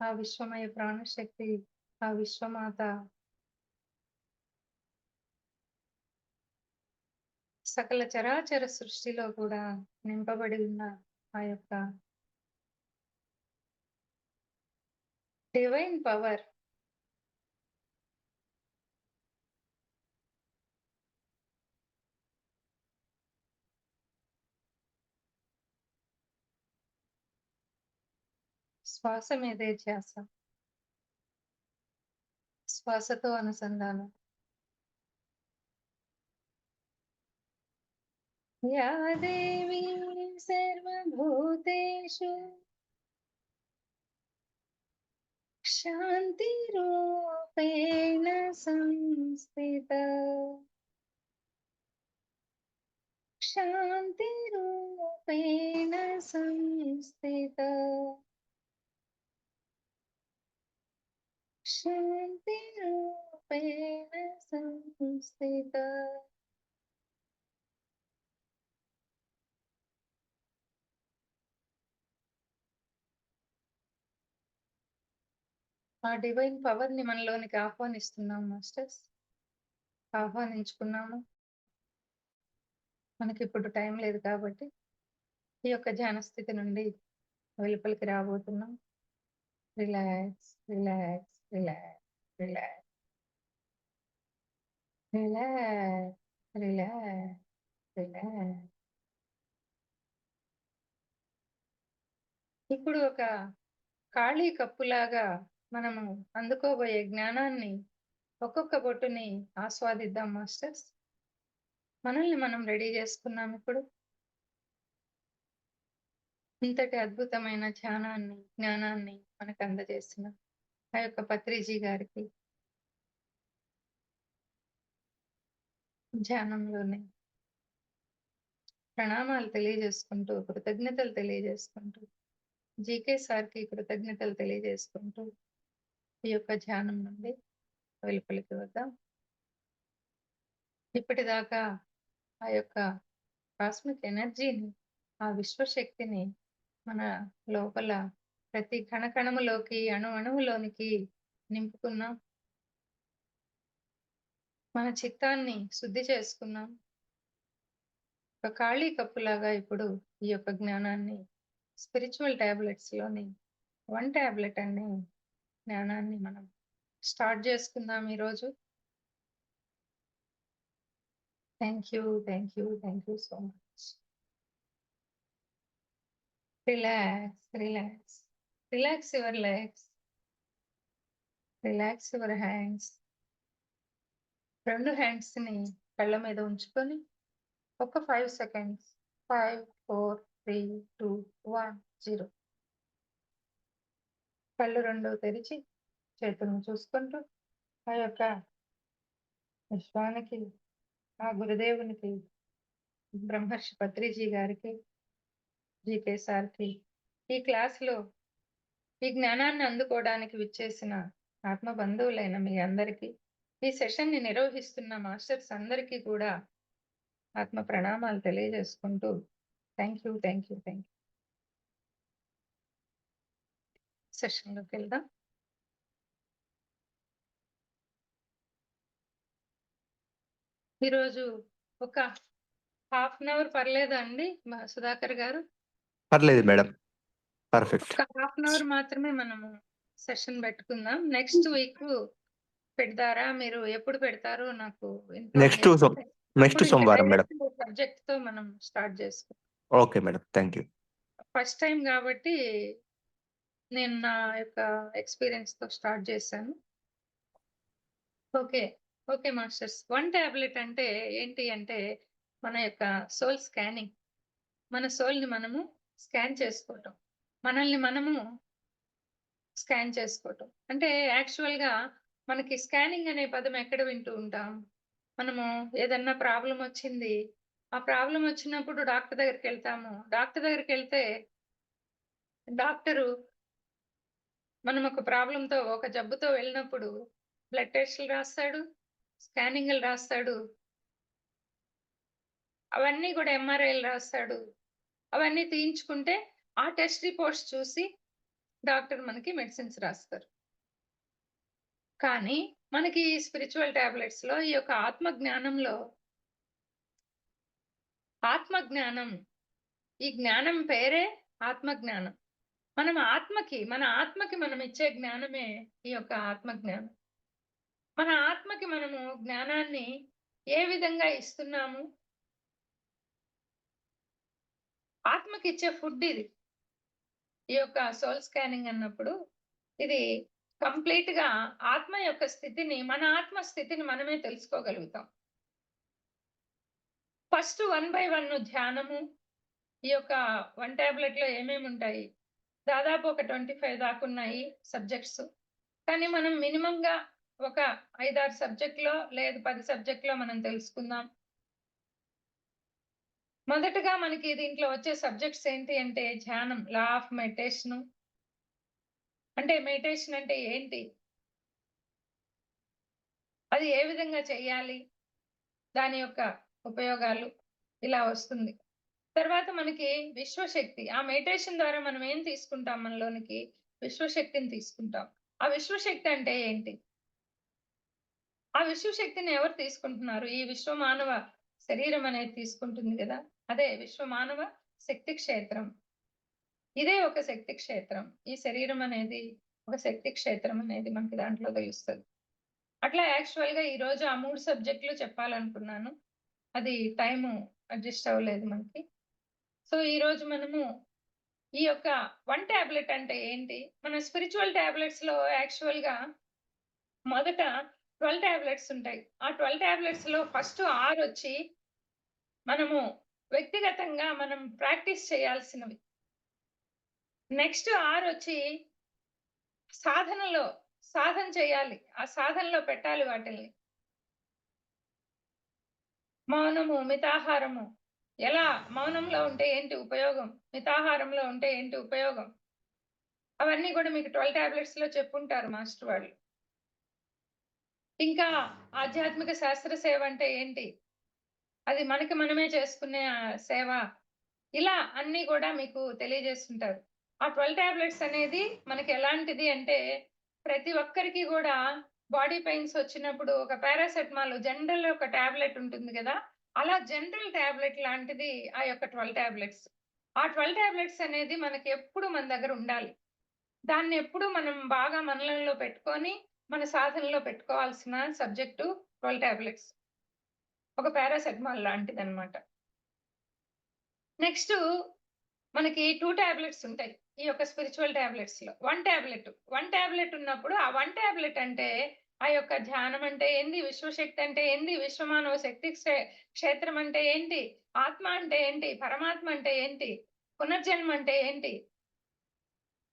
ఆ విశ్వమయ ప్రాణశక్తి, ఆ విశ్వమాత సకల చరాచర సృష్టిలో కూడా నింపబడి ఉన్న ఆ యొక్క డివైన్ పవర్ శ్వాస మీదే ధ్యాస, శ్వాసతో అనుసంధానం. या देवी सर्वभूतेषु शान्तिरूपेण संस्थिता शान्तिरूपेण संस्थिता शान्तिरूपेण संस्थिता ఆ డివైన్ పవర్ ని మనలోనికి ఆహ్వానిస్తున్నాం మాస్టర్స్. ఆహ్వానించుకున్నాము. మనకి ఇప్పుడు టైం లేదు కాబట్టి ఈ యొక్క ధ్యాన స్థితి నుండి వెలుపలికి రాబోతున్నాం. Relax relax relax relax relax relax relax. ఇప్పుడు ఒక ఖాళీ కప్పులాగా మనము అందుకోబోయే జ్ఞానాన్ని ఒక్కొక్క బొట్టుని ఆస్వాదిద్దాం మాస్టర్స్. మనల్ని మనం రెడీ చేసుకున్నాం. ఇప్పుడు ఇంతటి అద్భుతమైన జ్ఞానాన్ని మనకు అందజేసిన ఆ యొక్క పత్రిజీ గారికి ధ్యానంలోనే ప్రణామాలు తెలియజేసుకుంటూ, కృతజ్ఞతలు తెలియజేసుకుంటూ, జీకే సార్కి కృతజ్ఞతలు తెలియజేసుకుంటూ ఈ యొక్క ధ్యానం నుండి వెలుపలికి వద్దాం. ఇప్పటిదాకా ఆ యొక్క కాస్మిక్ ఎనర్జీని, ఆ విశ్వశక్తిని మన లోపల ప్రతి కణకణములోకి, అణువులోనికి నింపుకున్నాం. మన చిత్తాన్ని శుద్ధి చేసుకున్నాం. ఒక ఖాళీ కప్పులాగా ఇప్పుడు ఈ యొక్క జ్ఞానాన్ని స్పిరిచువల్ టాబ్లెట్స్ లోని 1 టాబ్లెట్ అనే జ్ఞానాన్ని మనం స్టార్ట్ చేసుకుందాం ఈరోజు. Thank you so much. Relax relax relax your legs, relax your hands. 2 hands ని కళ్ళ మీద ఉంచుకొని ఒక 5 సెకండ్స్ 5 4 3 2 1 0 కళ్ళు 2 తెరిచి చేతులను చూసుకుంటూ ఆ యొక్క విశ్వానికి, ఆ గురుదేవునికి, బ్రహ్మర్షి పత్రిజీ గారికి, జీకే సార్కి, ఈ క్లాస్ లో ఈ జ్ఞానాన్ని అందుకోవడానికి విచ్చేసిన ఆత్మ బంధువులైన మీ అందరికీ, ఈ సెషన్‌ని నిర్వహిస్తున్న మాస్టర్స్ అందరికీ కూడా ఆత్మ ప్రణామాలు తెలియజేసుకుంటూ థ్యాంక్ యూ. సెషన్‌లోకెళ్దాం. ఈరోజు ఒక హాఫ్ అన్ అవర్ పర్లేదా అండి సుధాకర్ గారు? పర్లేదు మేడం. పర్ఫెక్ట్. ఒక హాఫ్ అన్ అవర్ మాత్రమే మనము సెషన్ పెట్టుకుందాం. నెక్స్ట్ వీక్ పెడతారా? మీరు ఎప్పుడు పెడతారో నాకు నెక్స్ట్ సోమవారం మేడం. సబ్జెక్ట్‌తో మనం స్టార్ట్ చేసుకుందాం. Okay madam. Thank you. First time కాబట్టి నేను నా యొక్క ఎక్స్‌పీరియన్స్‌తో స్టార్ట్ చేశాను. Okay masters. 1 టాబ్లెట్ అంటే ఏంటి అంటే మన యొక్క సోల్ స్కానింగ్. మన సోల్‌ని మనము స్కాన్ చేసుకోవటం. మనల్ని మనము స్కాన్ చేసుకోవటం. అంటే యాక్చువల్‌గా మనకి స్కానింగ్ అనే పదం ఎక్కడ వింటూ ఉంటాం? మనము ఏదన్నా ప్రాబ్లమ్ వచ్చింది. ఆ ప్రాబ్లమ్ వచ్చినప్పుడు డాక్టర్ దగ్గరికెళ్తాము. డాక్టర్ దగ్గరికెళ్తే డాక్టరు మనం ఒక ప్రాబ్లమ్‌తో, ఒక జబ్బుతో వెళ్ళినప్పుడు బ్లడ్ టెస్ట్‌లు రాస్తాడు, స్కానింగ్‌లు రాస్తాడు. అవన్నీ గూడా ఎంఆర్ఐలు రాస్తాడు. అవన్నీ తీయించుకుంటే ఆ టెస్ట్ రిపోర్ట్స్ చూసి డాక్టర్ మనకి మెడిసిన్స్ రాస్తారు. కానీ మనకి స్పిరిచ్యువల్ టాబ్లెట్స్‌లో ఈ యొక్క ఆత్మ జ్ఞానం, ఈ జ్ఞానం పేరే ఆత్మ జ్ఞానం. మన ఆత్మకి మనం ఇచ్చే జ్ఞానమే ఈ యొక్క ఆత్మ జ్ఞానం. మన ఆత్మకి మనము జ్ఞానాన్ని ఏ విధంగా ఇస్తున్నాము? ఆత్మకిచ్చే ఫుడ్ ఇది. ఈ యొక్క సోల్ స్కానింగ్ అన్నప్పుడు ఇది కంప్లీట్‌గా ఆత్మ యొక్క స్థితిని, మన ఆత్మ స్థితిని మనమే తెలుసుకోగలుగుతాం. ఫస్ట్ 1 బై 1 ధ్యానము. ఈ యొక్క 1 టాబ్లెట్‌లో ఏమేముంటాయి? దాదాపు ఒక 25 దాకున్నాయి సబ్జెక్ట్స్. కానీ మనం మినిమమ్‌గా ఒక 5, 6 సబ్జెక్ట్‌లో లేదు 10 సబ్జెక్ట్‌లో మనం తెలుసుకుందాం. మొదటగా మనకి దీంట్లో వచ్చే సబ్జెక్ట్స్ ఏంటి అంటే ధ్యానం, లా ఆఫ్ మెడిటేషను. అంటే మెడిటేషన్ అంటే ఏంటి? అది ఏ విధంగా చేయాలి? దాని యొక్క ఉపయోగాలు ఇలా వస్తుంది. తర్వాత మనకి విశ్వశక్తి. ఆ మెడిటేషన్ ద్వారా మనం ఏం తీసుకుంటాం మనలోనికి? విశ్వశక్తిని తీసుకుంటాం. ఆ విశ్వశక్తి అంటే ఏంటి? ఆ విశ్వశక్తిని ఎవరు తీసుకుంటున్నారు? ఈ విశ్వమానవ శరీరం అనేది తీసుకుంటుంది గదా! అదే విశ్వమానవ శక్తి క్షేత్రం. ఇదే ఒక శక్తి క్షేత్రం. ఈ శరీరం అనేది ఒక శక్తి క్షేత్రం అనేది మనకి దాంట్లో తెలుస్తది. అట్లా యాక్చువల్‌గా ఈరోజు ఆ 3 సబ్జెక్టులు చెప్పాలనుకున్నాను. అది టైము అడ్జస్ట్ అవ్వలేదు మనకి. సో, ఈరోజు మనము ఈ యొక్క 1 టాబ్లెట్ అంటే ఏంటి? మన స్పిరిచ్యువల్ టాబ్లెట్స్‌లో యాక్చువల్‌గా మొదట 12 టాబ్లెట్స్ ఉంటాయి. ఆ 12 టాబ్లెట్స్‌లో ఫస్ట్ 6 వచ్చి మనము వ్యక్తిగతంగా మనం ప్రాక్టీస్ చేయాల్సినవి. నెక్స్ట్ 6 వచ్చి సాధనలో సాధన చేయాలి. ఆ సాధనలో పెట్టాలి వాటిల్ని. మౌనము, మితాహారము. ఎలా మౌనంలో ఉంటే ఏంటి ఉపయోగం? మితాహారంలో ఉంటే ఏంటి ఉపయోగం? అవన్నీ గూడా మీకు 12 టాబ్లెట్స్‌లో చెప్పుంటారు మాస్టర్ వాళ్ళు. ఇంకా ఆధ్యాత్మిక శాస్త్ర సేవ అంటే ఏంటి? అది మనకి మనమే చేసుకునే సేవ. ఇలా అన్నీ గూడా మీకు తెలియజేస్తుంటారు. ఆ 12 టాబ్లెట్స్ అనేది మనకి ఎలాంటిది అంటే, ప్రతి ఒక్కరికి గూడా బాడీ పెయిన్స్ వచ్చినప్పుడు ఒక పారాసెటమాల్ జనరల్ ఒక టాబ్లెట్ ఉంటుంది గదా! అలా జనరల్ టాబ్లెట్ లాంటిది ఆ యొక్క 12 టాబ్లెట్స్. ఆ 12 టాబ్లెట్స్ అనేది మనకి ఎప్పుడు మన దగ్గర ఉండాలి. దాన్నెప్పుడు మనం బాగా మననంలో పెట్టుకొని, మన సాధనలో పెట్టుకోవాల్సిన సబ్జెక్టు 12 టాబ్లెట్స్. ఒక పారాసెటమాల్ లాంటిదన్నమాట. నెక్స్టు మనకి 2 టాబ్లెట్స్ ఉంటాయి. ఈ యొక్క స్పిరిచ్యువల్ టాబ్లెట్స్‌లో. 1 టాబ్లెట్ ఉన్నప్పుడు ఆ 1 టాబ్లెట్ అంటే ఆ యొక్క ధ్యానం అంటే ఏంది? విశ్వశక్తి అంటే ఏంది? విశ్వమానవ శక్తి క్షేత్రం అంటే ఏంటి? ఆత్మ అంటే ఏంటి? పరమాత్మ అంటే ఏంటి? పునర్జన్మ అంటే ఏంటి?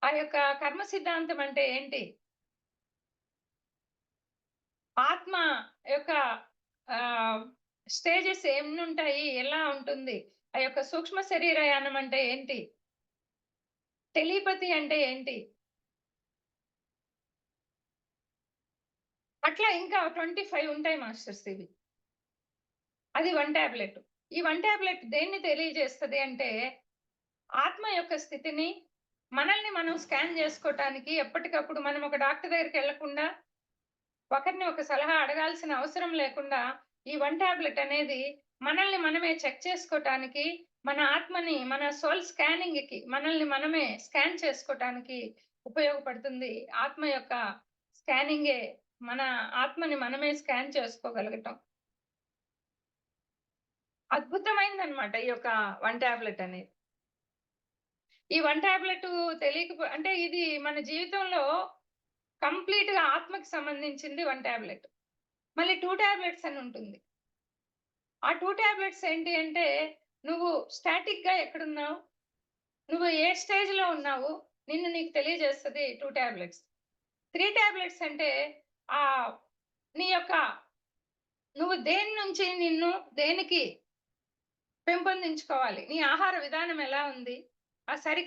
ఆ యొక్క కర్మ సిద్ధాంతం అంటే ఏంటి? ఆత్మ యొక్క ఆహ్, స్టేజెస్ ఎన్నుంటాయి? ఎలా ఉంటుంది? ఆ యొక్క సూక్ష్మ శరీరయానం అంటే ఏంటి? టెలిపతి అంటే ఏంటి? అట్లా ఇంకా 25 ఉంటాయి మాస్టర్స్ ఇవి. అది 1 టాబ్లెట్. ఈ 1 టాబ్లెట్ దేన్ని తెలియజేస్తది అంటే, ఆత్మ యొక్క స్థితిని, మనల్ని మనం స్కాన్ జేసుకోటానికి ఎప్పటికప్పుడు మనం ఒక డాక్టర్ దగ్గరికెళ్ళకుండా, ఒకరిని ఒక సలహా అడగాల్సిన అవసరం లేకుండా, ఈ 1 టాబ్లెట్ అనేది మనల్ని మనమే చెక్ చేసుకోటానికి, మన ఆత్మని మన సోల్ స్కానింగ్‌కి మనల్ని మనమే స్కాన్ చేసుకోటానికి ఉపయోగపడుతుంది. ఆత్మ యొక్క స్కానింగే మన ఆత్మని మనమే స్కాన్ చేసుకోగలగటం. అద్భుతమైందనమాట ఈ యొక్క 1 టాబ్లెట్ అనేది. ఈ 1 టాబ్లెట్ అంటే ఇది మన జీవితంలో కంప్లీట్‌గా ఆత్మకి సంబంధించింది 1 టాబ్లెట్. మళ్ళీ 2 టాబ్లెట్స్ అని ఉంటుంది. ఆ 2 టాబ్లెట్స్ ఏంటి అంటే, నువ్వు స్టాటిక్‌గా ఎక్కడున్నావు? నువ్వు ఏ స్టేజ్‌లో ఉన్నావు? నిన్ను నీకు తెలియజేస్తది 2 టాబ్లెట్స్. 3 టాబ్లెట్స్ అంటే ఆహ్, నీ యొక్క నువ్వు దేని నుంచి నిన్ను దేనికి పెంపొందించుకోవాలి. నీ ఆహార విధానం ఎలా ఉంది? ఆ సరి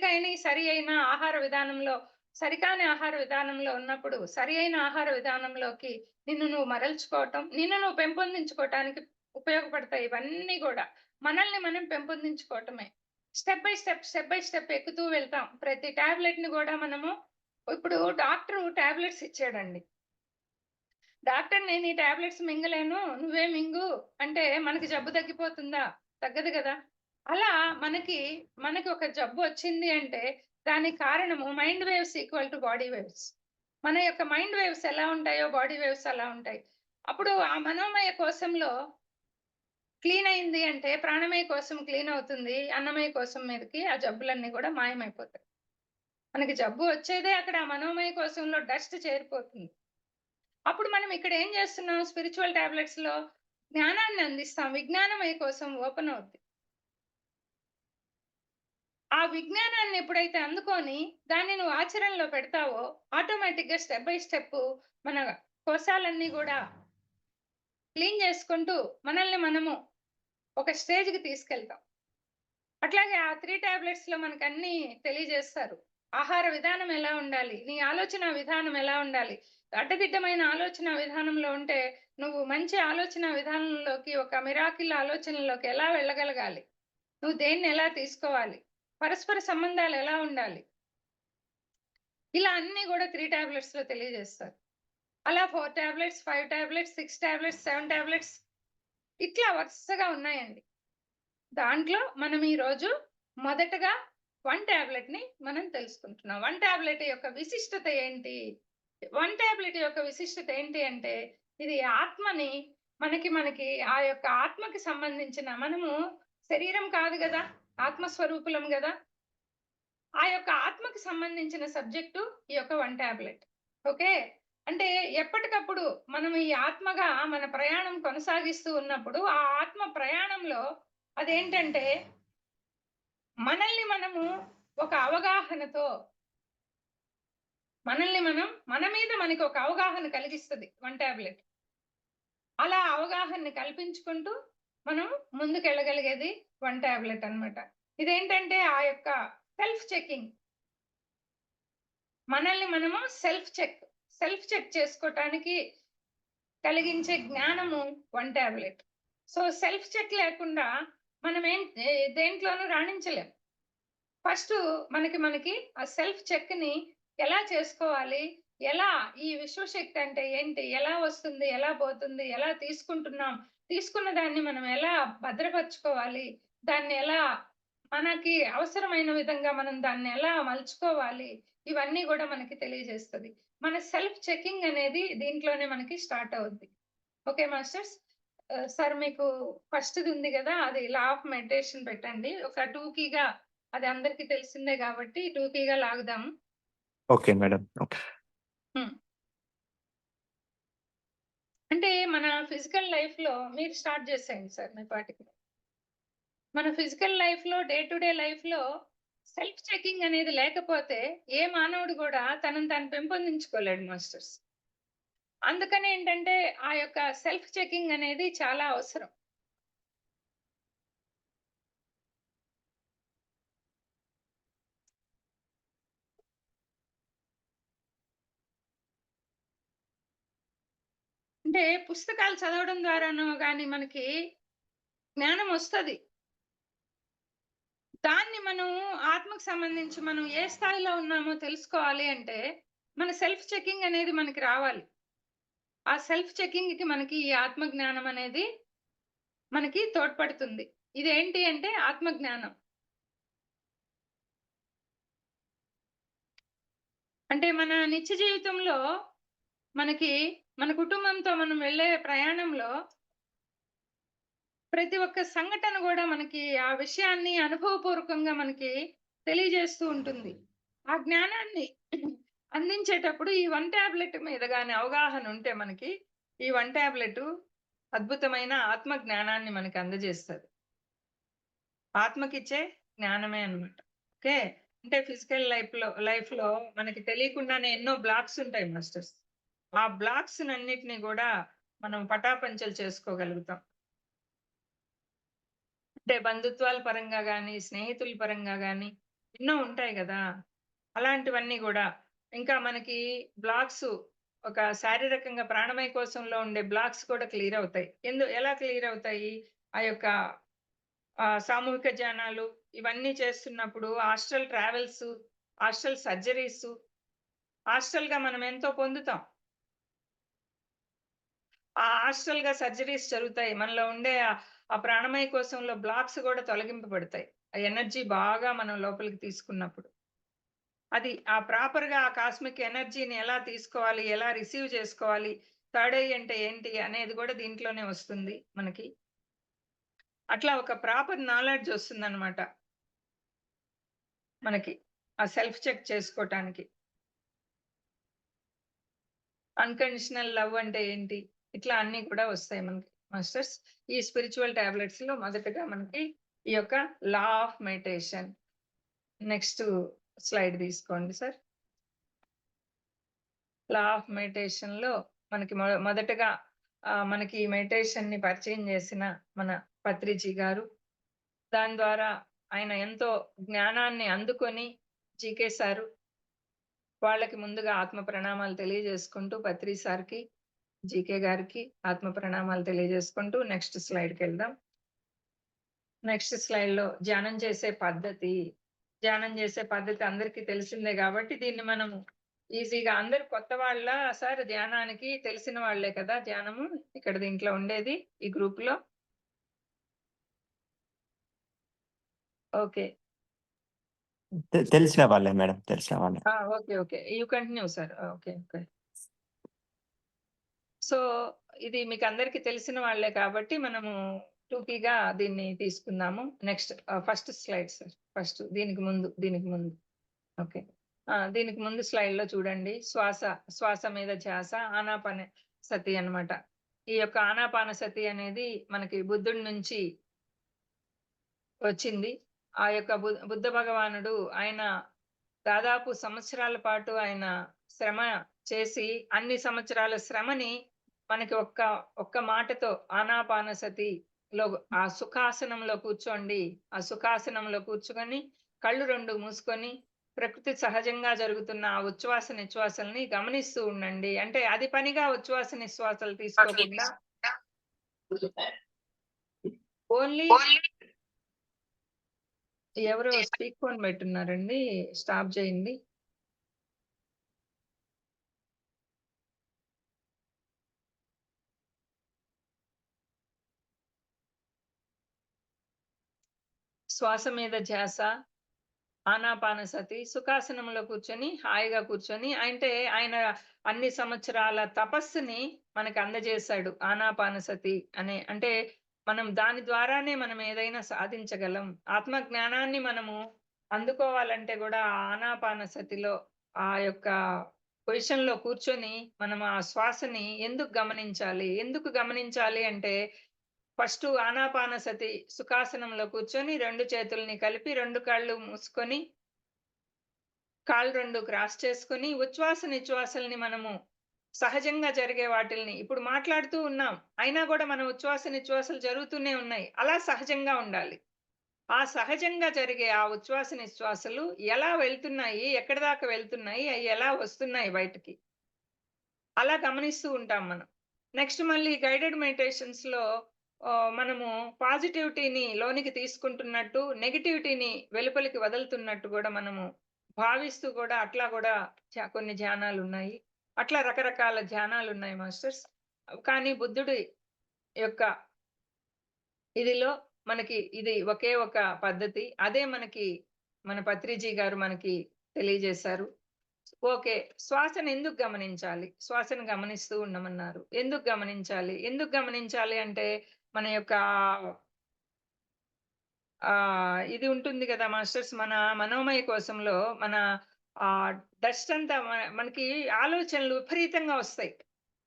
అయిన ఆహార విధానంలో సరికాని ఆహార విధానంలో ఉన్నప్పుడు, సరి అయిన ఆహార విధానంలోకి నిన్ను నువ్వు మరల్చుకోవటం, నిన్ను నువ్వు పెంపొందించుకోవటానికి ఉపయోగపడతాయి ఇవన్నీ గూడా. మనల్ని మనం పెంపొందించుకోవటమే. స్టెప్ బై స్టెప్ ఎక్కుతూ వెళ్తాం. ప్రతి టాబ్లెట్‌ని గూడా మనము ఇప్పుడు డాక్టరు టాబ్లెట్స్ ఇచ్చాడండి. డాక్టర్ నేను ఈ టాబ్లెట్స్ మింగలేను. నువ్వే మింగు అంటే మనకి జబ్బు తగ్గిపోతుందా? తగ్గదు గదా! అలా మనకి, మనకి ఒక జబ్బు వచ్చింది అంటే దానికి కారణము mind waves equal to body waves. మన యొక్క మైండ్ వేవ్స్ ఎలా ఉంటాయో బాడీ వేవ్స్ అలా ఉంటాయి. అప్పుడు ఆ మనోమయ కోశంలో క్లీన్ అయింది అంటే ప్రాణమయ కోశం క్లీన్ అవుతుంది. అన్నమయ కోశం మీదకి ఆ జబ్బులన్నీ గూడా మాయమైపోతాయి. మనకి జబ్బు వచ్చేదే అక్కడ ఆ మనోమయ కోశంలో డస్ట్ చేరిపోతుంది. అప్పుడు మనం ఇక్కడ ఏం చేస్తున్నాం స్పిరిచువల్ టాబ్లెట్స్‌లో జ్ఞానాన్ని అందిస్తాం. విజ్ఞానమయ కోసం ఓపెన్ అవుద్ది. ఆ విజ్ఞానాన్ని ఎప్పుడైతే అందుకొని దాన్ని నువ్వు ఆచరణలో పెడతావో ఆటోమేటిక్‌గా స్టెప్ బై స్టెప్ మన కోశాలన్నీ గూడా క్లీన్ చేసుకుంటూ మనల్ని మనము ఒక స్టేజ్‌కి తీసుకెళ్తాం. అట్లాగే ఆ 3 టాబ్లెట్స్‌లో మనకన్నీ తెలియజేస్తారు. ఆహార విధానం ఎలా ఉండాలి? నీ ఆలోచన విధానం ఎలా ఉండాలి? అడ్డదిడ్డమైన ఆలోచన విధానంలో ఉంటే, నువ్వు మంచి ఆలోచన విధానంలోకి ఒక మిరాకిల్ ఆలోచనలోకి ఎలా వెళ్ళగలగాలి? నువ్వు దేన్ని ఎలా తీసుకోవాలి? పరస్పర సంబంధాలు ఎలా ఉండాలి? ఇలా అన్నీ గూడా 3 టాబ్లెట్స్‌లో తెలియజేస్తారు. అలా 4 టాబ్లెట్స్, 5 టాబ్లెట్స్, 6 టాబ్లెట్స్, 7 టాబ్లెట్స్ ఇట్లా వరుసగా ఉన్నాయండి. దాంట్లో మనం ఈరోజు మొదటగా 1 టాబ్లెట్‌ని మనం తెలుసుకుంటున్నాం. 1 టాబ్లెట్ యొక్క విశిష్టత ఏంటి? 1 టాబ్లెట్ యొక్క విశిష్టత ఏంటి అంటే, ఇది ఆత్మని మనకి ఆ యొక్క ఆత్మకి సంబంధించిన మనము శరీరం కాదు గదా! ఆత్మ స్వరూపులం గదా! ఆ యొక్క ఆత్మకి సంబంధించిన సబ్జెక్టు ఈ యొక్క 1 టాబ్లెట్. ఓకే. అంటే ఎప్పటికప్పుడు మనం ఈ ఆత్మగా మన ప్రయాణం కొనసాగిస్తూ ఉన్నప్పుడు, ఆ ఆత్మ ప్రయాణంలో అదేంటంటే మనల్ని మనము ఒక అవగాహనతో మన మీద మనకి ఒక అవగాహన కలిగిస్తది 1 టాబ్లెట్. అలా అవగాహనని కల్పించుకుంటూ మనం ముందుకెళ్ళగలిగేది 1 టాబ్లెట్ అన్నమాట. ఇదేంటంటే ఆ యొక్క సెల్ఫ్ చెకింగ్. మనల్ని మనము సెల్ఫ్ చెక్ చేసుకోటానికి కలిగించే జ్ఞానము 1 టాబ్లెట్. సో, సెల్ఫ్ చెక్ లేకుండా దేంట్లోనూ రాణించలేం. ఫస్టు మనకి ఆ సెల్ఫ్ చెక్‌ని ఎలా చేసుకోవాలి? ఎలా ఈ విశ్వశక్తి అంటే ఏంటి? ఎలా వస్తుంది? ఎలా పోతుంది? ఎలా తీసుకుంటున్నాం? తీసుకున్న దాన్ని మనం ఎలా భద్రపరుచుకోవాలి? దాన్ని ఎలా మనకి అవసరమైన విధంగా మనం దాన్ని ఎలా మలుచుకోవాలి? ఇవన్నీ గూడా మనకి తెలియజేస్తది. మన సెల్ఫ్ చెకింగ్ అనేది దీంట్లోనే మనకి స్టార్ట్ అవుద్ది. Okay masters. సార్ మీకు ఫస్ట్‌ది ఉంది గదా! అది లా ఆఫ్ మెడిటేషన్ పెట్టండి. ఒక టూకీగా అది అందరికి తెలిసిందే గాబట్టి టూకీగా లాగుదాం. Okay madam. ఓకే. హ్మ్. అంటే మన ఫిజికల్ లైఫ్‌లో మీరు స్టార్ట్ జేసేయండి సార్ మీ పాటికి. మన ఫిజికల్ లైఫ్‌లో డే టు డే లైఫ్‌లో సెల్ఫ్ చెకింగ్ అనేది లేకపోతే ఏ మానవుడు గూడా తనను తాను పెంపొందించుకోలేడు మాస్టర్స్. అందుకని ఏంటంటే ఆ యొక్క సెల్ఫ్ చెకింగ్ అనేది చాలా అవసరం. అంటే పుస్తకాలు చదవడం ద్వారానో గాని మనకి జ్ఞానం వస్తది. దాన్ని మనం ఆత్మకు సంబంధించి మనం ఏ స్థాయిలో ఉన్నామో తెలుసుకోవాలి అంటే, మన సెల్ఫ్ చెకింగ్ అనేది మనకి రావాలి. ఆ సెల్ఫ్ చెకింగ్‌కి మనకి ఈ ఆత్మ జ్ఞానం అనేది మనకి తోడ్పడుతుంది. ఇదేంటి అంటే ఆత్మ జ్ఞానం. అంటే మన నిత్య జీవితంలో మనకి మన కుటుంబంతో మనం వెళ్ళే ప్రయాణంలో ప్రతి ఒక్క సంఘటన గూడా మనకి ఆ విషయాన్ని అనుభవపూర్వకంగా మనకి తెలియజేస్తూ ఉంటుంది. ఆ జ్ఞానాన్ని అందించేటప్పుడు ఈ వన్ టాబ్లెట్ మీద గాని అవగాహన ఉంటే మనకి, ఈ వన్ టాబ్లెటు అద్భుతమైన ఆత్మ జ్ఞానాన్ని మనకి అందజేస్తది. ఆత్మకిచ్చే జ్ఞానమే అన్నమాట. ఓకే. అంటే ఫిజికల్ లైఫ్‌లో మనకి తెలియకుండానే ఎన్నో బ్లాక్స్ ఉంటాయి మాస్టర్స్. ఆ బ్లాక్స్‌నన్నిటిని గూడా మనం పటాపంచలు చేసుకోగలుగుతాం. అంటే బంధుత్వాల పరంగా గాని, స్నేహితుల పరంగా గాని ఎన్నో ఉంటాయి గదా! అలాంటివన్నీ గూడా. ఇంకా మనకి బ్లాక్సు ఒక శారీరకంగా ప్రాణమయ కోశంలో ఉండే బ్లాక్స్ కూడా క్లియర్ అవుతాయి. ఎలా క్లియర్ అవుతాయి? ఆ యొక్క సామూహిక ధ్యానాలు ఇవన్నీ చేస్తున్నప్పుడు ఆస్ట్రల్ ట్రావెల్సు, ఆస్ట్రల్ సర్జరీసు, ఆస్ట్రల్‌గా మనం ఎంతో పొందుతాం. ఆ ఆస్ట్రల్‌గా సర్జరీస్ జరుగుతాయి. మనలో ఉండే ఆ ప్రాణమయ కోశంలో బ్లాక్స్ గూడా తొలగింపబడతాయి. ఆ ఎనర్జీ బాగా మనం లోపలికి తీసుకున్నప్పుడు. అది ఆ ప్రాపర్‌గా ఆ కాస్మిక్ ఎనర్జీని ఎలా తీసుకోవాలి? ఎలా రిసీవ్ చేసుకోవాలి? థర్డ్ ఐ అంటే ఏంటి? అనేది గూడా దీంట్లోనే వస్తుంది మనకి. అట్లా ఒక ప్రాపర్ నాలెడ్జ్ వస్తుందన్నమాట మనకి. ఆ సెల్ఫ్ చెక్ చేసుకోటానికి. అన్‌కండిషనల్ లవ్ అంటే ఏంటి? ఇట్లా అన్నీ కూడా వస్తాయి మనకి మాస్టర్స్. ఈ స్పిరిచ్యువల్ టాబ్లెట్స్‌లో మొదటగా మనకి ఈ యొక్క law of meditation. Next slide తీసుకోండి సార్. లా ఆఫ్ మెడిటేషన్‌లో మనకి మొదటగా మనకి ఈ మెడిటేషన్‌ని పరిచయం చేసిన మన పత్రిజీ గారు. దాని ద్వారా ఆయన ఎంతో జ్ఞానాన్ని అందుకొని జీకే సారు. వాళ్ళకి ముందుగా ఆత్మ ప్రణామాలు తెలియజేసుకుంటూ పత్రి సార్‌కి, జీకే గారికి ఆత్మ ప్రణామాలు తెలియజేసుకుంటూ నెక్స్ట్ స్లైడ్‌కెళ్దాం. నెక్స్ట్ స్లైడ్‌లో ధ్యానం చేసే పద్ధతి. ధ్యానం చేసే పద్ధతి అందరికీ తెలిసిందే గాబట్టి దీన్ని మనము ఈజీగా అందరూ కొత్త వాళ్ళా సార్ ధ్యానానికి? తెలిసిన వాళ్ళే కదా ధ్యానము ఇక్కడ దీంట్లో ఉండేది ఈ గ్రూప్‌లో? ఓకే. తెలిసిన వాళ్ళే మేడం. తెలిసిన వాళ్ళే. Okay. Okay. You continue sir. Okay. Okay. So, ఇది మీకందరికి తెలిసిన వాళ్ళే కాబట్టి మనము టూకీగా దీన్ని తీసుకుందాము. Next first slide sir. దీనికి ముందు. ఓకే. దీనికి ముందు స్లైడ్‌లో చూడండి. శ్వాస మీద ధ్యాస ఆనాపానసతి అన్నమాట. ఈ యొక్క ఆనాపానసతి అనేది మనకి బుద్ధుడి నుంచి వచ్చింది. ఆ యొక్క బుద్ధ భగవానుడు ఆయన దాదాపు సంవత్సరాల పాటు ఆయన శ్రమ చేసి, అన్ని సంవత్సరాల శ్రమని మనకి ఒక్క మాటతో ఆనాపానసతిలో ఆ సుఖాసనంలో కూర్చోండి. ఆ సుఖాసనంలో కూర్చొని కళ్ళు 2 మూసుకొని ప్రకృతి సహజంగా జరుగుతున్న ఆ ఉచ్ఛ్వాస, నిశ్వాసల్ని గమనిస్తూ ఉండండి. అంటే అది పనిగా ఉచ్ఛ్వాస, నిశ్వాసాలు తీసుకోకుండా ఓన్లీ ఎవరో స్పీక్ ఫోన్ పెట్టున్నారండి. స్టాప్ చేయండి. శ్వాస మీద ధ్యాస, ఆనాపానసతి, సుఖాసనంలో కూర్చొని, హాయిగా కూర్చొని అంటే ఆయన అన్ని సంవత్సరాల తపస్సుని మనకు అందజేశాడు. ఆనాపానసతి అంటే మనం దాని ద్వారానే మనం ఏదైనా సాధించగలం. ఆత్మ జ్ఞానాన్ని మనము అందుకోవాలంటే గూడా ఆ ఆనాపానసతిలో ఆ యొక్క పొజిషన్‌లో కూర్చొని మనం ఆ శ్వాసని ఎందుకు గమనించాలి అంటే ఫస్టు ఆనాపానసతి సుఖాసనంలో కూర్చొని 2 చేతుల్ని కలిపి 2 కళ్ళు మూసుకొని, కాళ్ళు 2 క్రాస్ చేసుకొని, ఉచ్ఛ్వాస, నిశ్వాసాలని మనము సహజంగా జరిగే వాటిల్ని ఇప్పుడు మాట్లాడుతూ ఉన్నాం. అయినా గూడా మన ఉచ్ఛ్వాస, నిశ్వాసాలు జరుగుతూనే ఉన్నాయి. అలా సహజంగా ఉండాలి. ఆ సహజంగా జరిగే ఆ ఉచ్ఛ్వాస, నిశ్వాసాలు ఎలా వెళ్తున్నాయి? ఎక్కడి దాకా వెళ్తున్నాయి? అయి ఎలా వస్తున్నాయి బయటికి? అలా గమనిస్తూ ఉంటాం మనం. నెక్స్ట్ మళ్ళీ గైడెడ్ మెడిటేషన్స్‌లో మనము పాజిటివిటీని లోనికి తీసుకుంటున్నట్టు, నెగటివిటీని వెలుపలికి వదులుతున్నట్టు గూడా మనము భావిస్తూ గూడా అట్లా గూడా కొన్ని ధ్యానాలున్నాయి. అట్లా రకరకాల ధ్యానాలున్నాయి మాస్టర్స్. కానీ బుద్ధుడి యొక్క ఇదిలో మనకి ఇది ఒకే ఒక పద్ధతి. అదే మనకి మన పత్రిజీ గారు మనకి తెలియజేశారు. ఓకే. శ్వాసను ఎందుకు గమనించాలి? శ్వాసను గమనిస్తూ ఉండమన్నారు. ఎందుకు గమనించాలి? ఎందుకు గమనించాలి అంటే మన యొక్క ఇది ఉంటుంది గదా మాస్టర్స్, మన మనోమయ కోశంలో మన ఆహ్, డస్ట్ అంతా మనకి ఆలోచనలు విపరీతంగా వస్తాయి.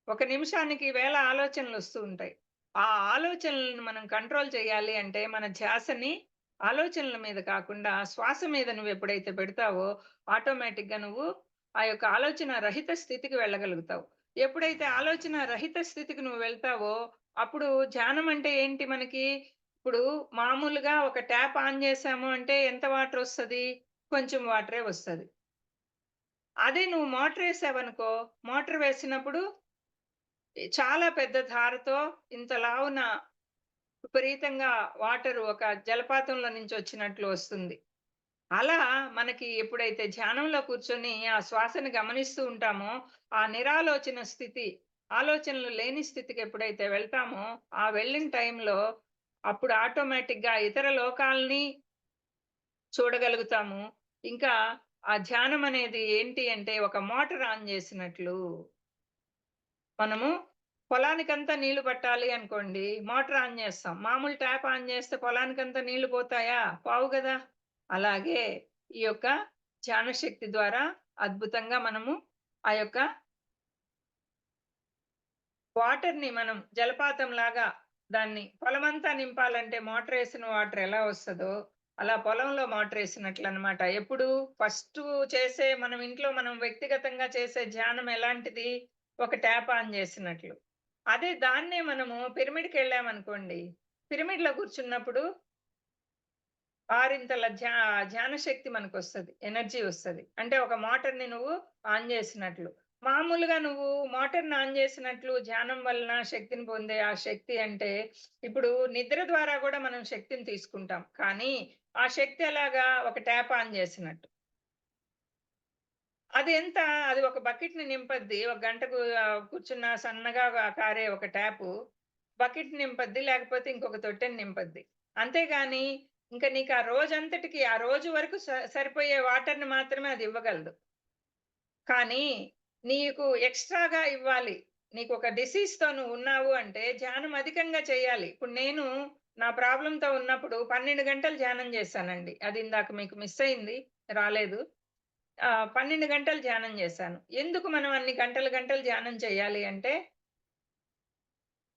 ఒక నిమిషానికి వేల ఆలోచనలొస్తూ ఉంటాయి. ఆ ఆలోచనలను మనం కంట్రోల్ చేయాలి అంటే, మన ధ్యాసని ఆలోచనల మీద కాకుండా, శ్వాస మీద నువ్వెప్పుడైతే పెడతావో, ఆటోమేటిక్‌గా నువ్వు ఆ యొక్క ఆలోచన రహిత స్థితికి వెళ్ళగలుగుతావు. ఎప్పుడైతే ఆలోచన రహిత స్థితికి నువ్వు వెళ్తావో, అప్పుడు ధ్యానం అంటే ఏంటి మనకి? ఇప్పుడు మామూలుగా ఒక ట్యాప్ ఆన్ చేశాము అంటే ఎంత వాటరొస్తది? కొంచెం వాటరే వస్తది. అదే నువ్వు మోటరేసావనుకో, మోటార్ వేసినప్పుడు చాలా పెద్ద ధారతో ఇంత లావున విపరీతంగా వాటరు ఒక జలపాతంలో నుంచి వచ్చినట్లు వస్తుంది. అలా మనకి ఎప్పుడైతే ధ్యానంలో కూర్చొని ఆ శ్వాసను గమనిస్తూ ఉంటామో, ఆ నిరాలోచన స్థితి, ఆలోచనలు లేని స్థితికి ఎప్పుడైతే వెళ్తామో, ఆ వెళ్ళిన టైంలో అప్పుడు ఆటోమేటిక్‌గా ఇతర లోకాల్ని చూడగలుగుతాము. ఇంకా ఆ ధ్యానం అనేది ఏంటి అంటే ఒక మోటార్ ఆన్ చేసినట్లు. మనము పొలానికంతా నీళ్లు పట్టాలి అనుకోండి, మోటార్ ఆన్ చేస్తాం. మామూలు ట్యాప్ ఆన్ చేస్తే పొలానికంతా నీళ్లు పోతాయా? పోవు గదా! అలాగే ఈ యొక్క ధ్యాన శక్తి ద్వారా అద్భుతంగా మనము ఆ యొక్క వాటర్‌ని మనం జలపాతంలాగా దాన్ని పొలమంతా నింపాలంటే మోటరేసిన వాటర్ ఎలా వస్తదో, అలా పొలంలో మోటరేసినట్లనమాట. ఎప్పుడు ఫస్టు చేసే మనం ఇంట్లో మనం వ్యక్తిగతంగా చేసే ధ్యానం ఎలాంటిది? ఒక ట్యాప్ ఆన్ చేసినట్లు. అదే దాన్నే మనము పిరమిడ్‌కెళ్ళామనుకోండి, పిరమిడ్‌లో కూర్చున్నప్పుడు ఆరింతల ధ్యాన శక్తి మనకొస్తది. ఎనర్జీ వస్తది. అంటే ఒక మోటార్‌ని నువ్వు ఆన్ జేసినట్లు. మామూలుగా నువ్వు మోటార్‌ని ఆన్ జేసినట్లు ధ్యానం వలన శక్తిని పొందే ఆ శక్తి అంటే, ఇప్పుడు నిద్ర ద్వారా గూడా మనం శక్తిని తీసుకుంటాం. కానీ, ఆ శక్తి ఎలాగా? ఒక ట్యాప్ ఆన్ జేసినట్టు. అది ఎంత? అది ఒక బకెట్‌ని నింపద్ది. ఒక గంటకు కూర్చున్న సన్నగా కారే ఒక ట్యాపు బకెట్ నింపద్ది. లేకపోతే ఇంకొక తొట్టెని నింపద్ది. అంతేగాని ఇంక నీకు ఆ రోజంతటికి ఆ రోజు వరకు సరిపోయే వాటర్‌ని మాత్రమే అది ఇవ్వగలదు. కానీ నీకు ఎక్స్‌ట్రాగా ఇవ్వాలి. నీకొక డిసీజ్‌తో నువ్వున్నావు అంటే ధ్యానం అధికంగా చేయాలి. ఇప్పుడు నేను నా ప్రాబ్లమ్‌తో ఉన్నప్పుడు 12 గంటలు ధ్యానం చేశానండి. అది ఇందాక మీకు మిస్ అయింది. రాలేదు. 12 గంటలు ధ్యానం చేశాను. ఎందుకు మనం అన్ని గంటలు గంటలు ధ్యానం చేయాలి అంటే,